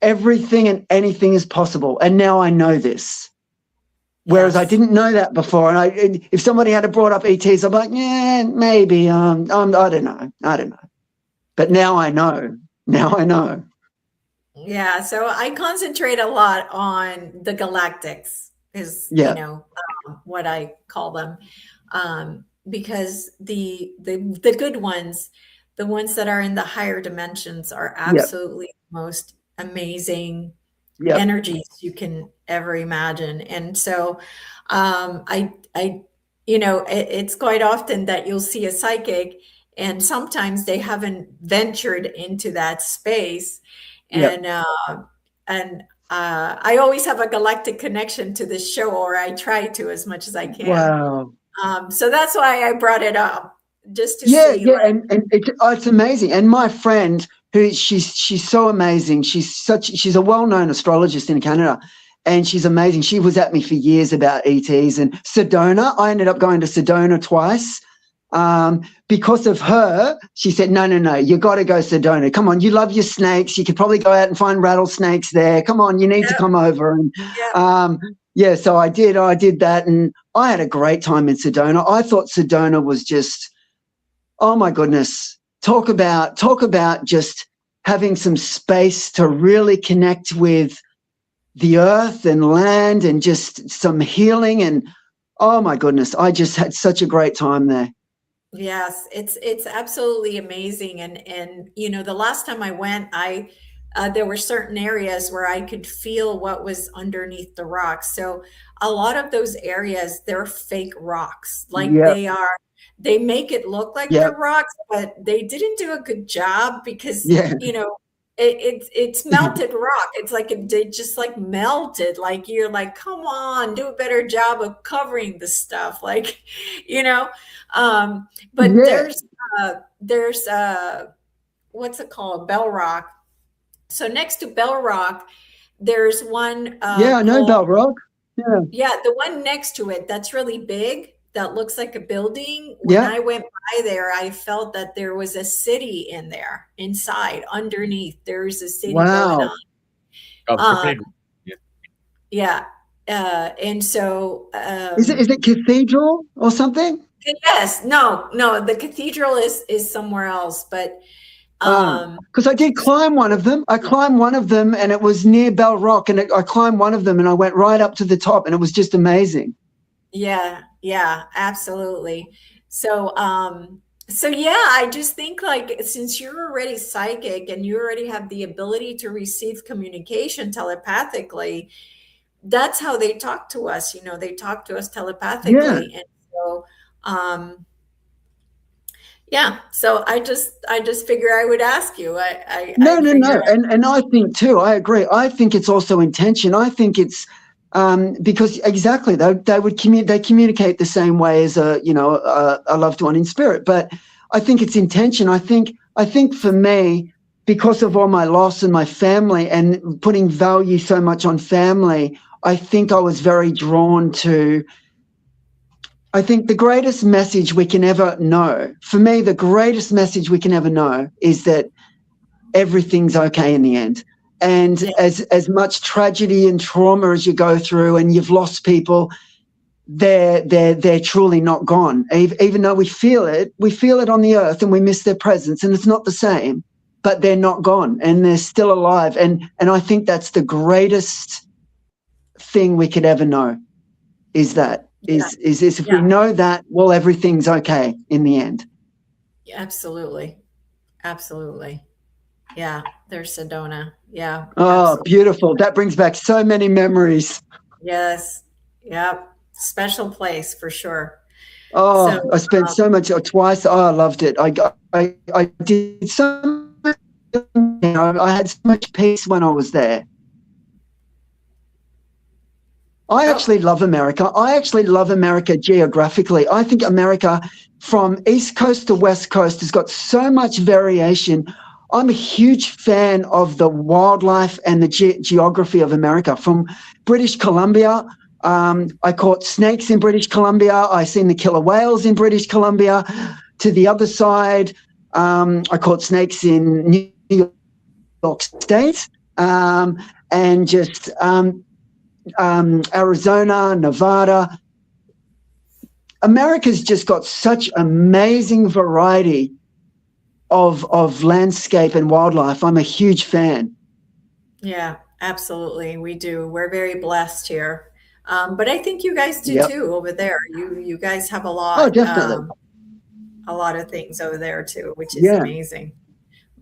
Everything and anything is possible, and now I know this. Whereas Yes. I didn't know that before. And if somebody had brought up ETs, I'm like, yeah, maybe. I don't know. But now I know. Now I know. Yeah. So I concentrate a lot on the galactics, because Yeah. you know, what I call them, because the good ones, the ones that are in the higher dimensions, are Yep. absolutely the most amazing Yep. energies you can ever imagine. And so, it's quite often that you'll see a psychic, and sometimes they haven't ventured into that space, Yep. and I always have a galactic connection to this show, or I try to as much as I can. Wow. So that's why I brought it up, just to Yeah, see. yeah, and it's amazing. And my friend, who she's so amazing. She's a well-known astrologist in Canada, and she's amazing. She was at me for years about ETs and Sedona. I ended up going to Sedona twice. Because of her, she said, no, you got to go Sedona. Come on, you love your snakes. You could probably go out and find rattlesnakes there. Come on, you need to come over. And yeah, so I did that, and I had a great time in Sedona. I thought Sedona was just, oh my goodness, talk about just having some space to really connect with the earth and land, and just some healing. And oh my goodness, I just had such a great time there. Yes, it's absolutely amazing. And the last time I went, there were certain areas where I could feel what was underneath the rocks. So a lot of those areas, they're fake rocks. Like they make it look like they're rocks, but they didn't do a good job, because it's melted rock. It's like they just like melted. Like, you're like, come on, do a better job of covering the stuff. Like, but there's what's it called? Bell Rock. So next to Bell Rock, there's one. I know Bell Rock. Yeah, the one next to it that's really big, that looks like a building. When I went by there, I felt that there was a city in there, inside, underneath. There's a city going on. And so, is it cathedral or something? Yes, no, the cathedral is somewhere else, but because I did climb one of them. I climbed one of them, and it was near Bell Rock, and I climbed one of them, and I went right up to the top, and it was just amazing. Yeah, absolutely. So I just think, like, since you're already psychic and you already have the ability to receive communication telepathically, that's how they talk to us. They talk to us telepathically. And so, so I just figure I would ask you. No. And I think too, I agree. I think it's also intention. I think it's, because exactly they would communicate the same way as a loved one in spirit. But I think it's intention. I think for me, because of all my loss and my family, and putting value so much on family, I think I was very drawn to. I think the greatest message we can ever know, for me, the greatest message we can ever know is that everything's okay in the end. And as much tragedy and trauma as you go through, and you've lost people, they're truly not gone. Even though we feel it on the earth, and we miss their presence, and it's not the same, but they're not gone, and they're still alive. And I think that's the greatest thing we could ever know, is that is if we know that, well, everything's okay in the end. Absolutely. Yeah, there's Sedona. Yeah. Oh, absolutely. Beautiful. That brings back so many memories. Yes. Yep. Special place for sure. Oh, so, I spent so much twice. Oh, I loved it. I did so much. I had so much peace when I was there. I actually love America. I actually love America geographically. I think America, from East Coast to West Coast, has got so much variation. I'm a huge fan of the wildlife and the geography of America. From British Columbia, I caught snakes in British Columbia. I seen the killer whales in British Columbia. To the other side, I caught snakes in New York State, and just Arizona, Nevada. America's just got such amazing variety of landscape and wildlife. I'm a huge fan. Yeah, absolutely. We do. We're very blessed here. But I think you guys do Yep. too over there. You guys have a Oh, lot, definitely. a lot of things over there too, which is Yeah. amazing.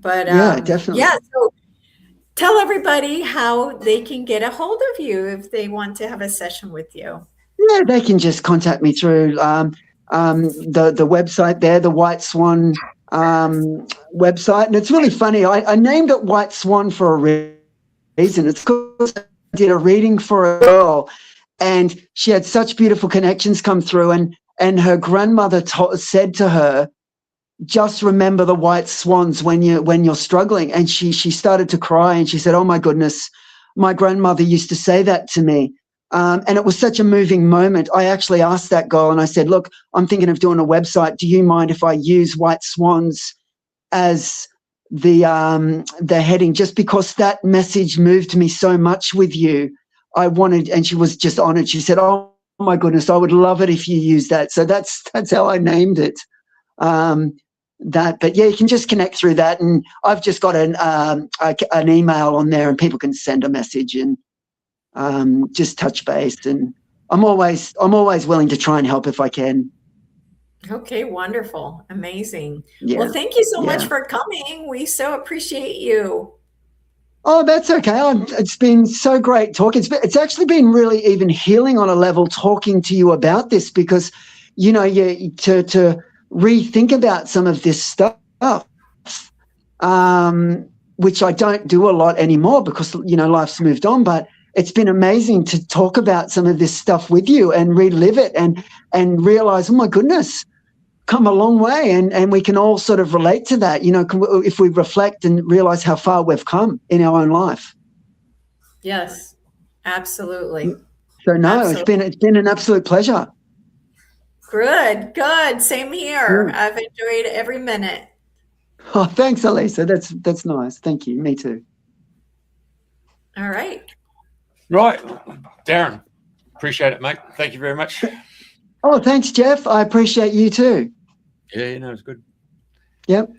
But Yeah, definitely. yeah, so tell everybody how they can get a hold of you if they want to have a session with you. Yeah, they can just contact me through the website there, the White Swan website. And it's really funny. I named it White Swan for a reason. It's because I did a reading for a girl, and she had such beautiful connections come through, and her grandmother said to her, just remember the white swans when you're struggling. And she started to cry, and she said, oh my goodness, my grandmother used to say that to me. And it was such a moving moment. I actually asked that girl, and I said, look, I'm thinking of doing a website. Do you mind if I use white swans as the heading, just because that message moved me so much with you? I wanted, and she was just honored. She said, oh my goodness, I would love it if you use that. So that's how I named it. But yeah, you can just connect through that, and I've just got an email on there, and people can send a message and just touch base. And I'm always willing to try and help if I can. Okay, wonderful. Amazing. Yeah. Well, thank you so much Yeah. for coming. We so appreciate you. Oh, that's okay. It's been so great talking. It's actually been really even healing on a level talking to you about this, because, you know, to rethink about some of this stuff, which I don't do a lot anymore because, you know, life's moved on. But it's been amazing to talk about some of this stuff with you and relive it and realize, oh my goodness, come a long way, and we can all sort of relate to that, you know, if we reflect and realize how far we've come in our own life. Yes, absolutely. So no, Absolutely. it's been an absolute pleasure. Good. Same here. Yeah. I've enjoyed every minute. Oh, thanks, Elisa. That's nice. Thank you. Me too. All right. Right. Darren, appreciate it, mate. Thank you very much. Oh, thanks, Jeff. I appreciate you too. Yeah, no, it's good. Yep.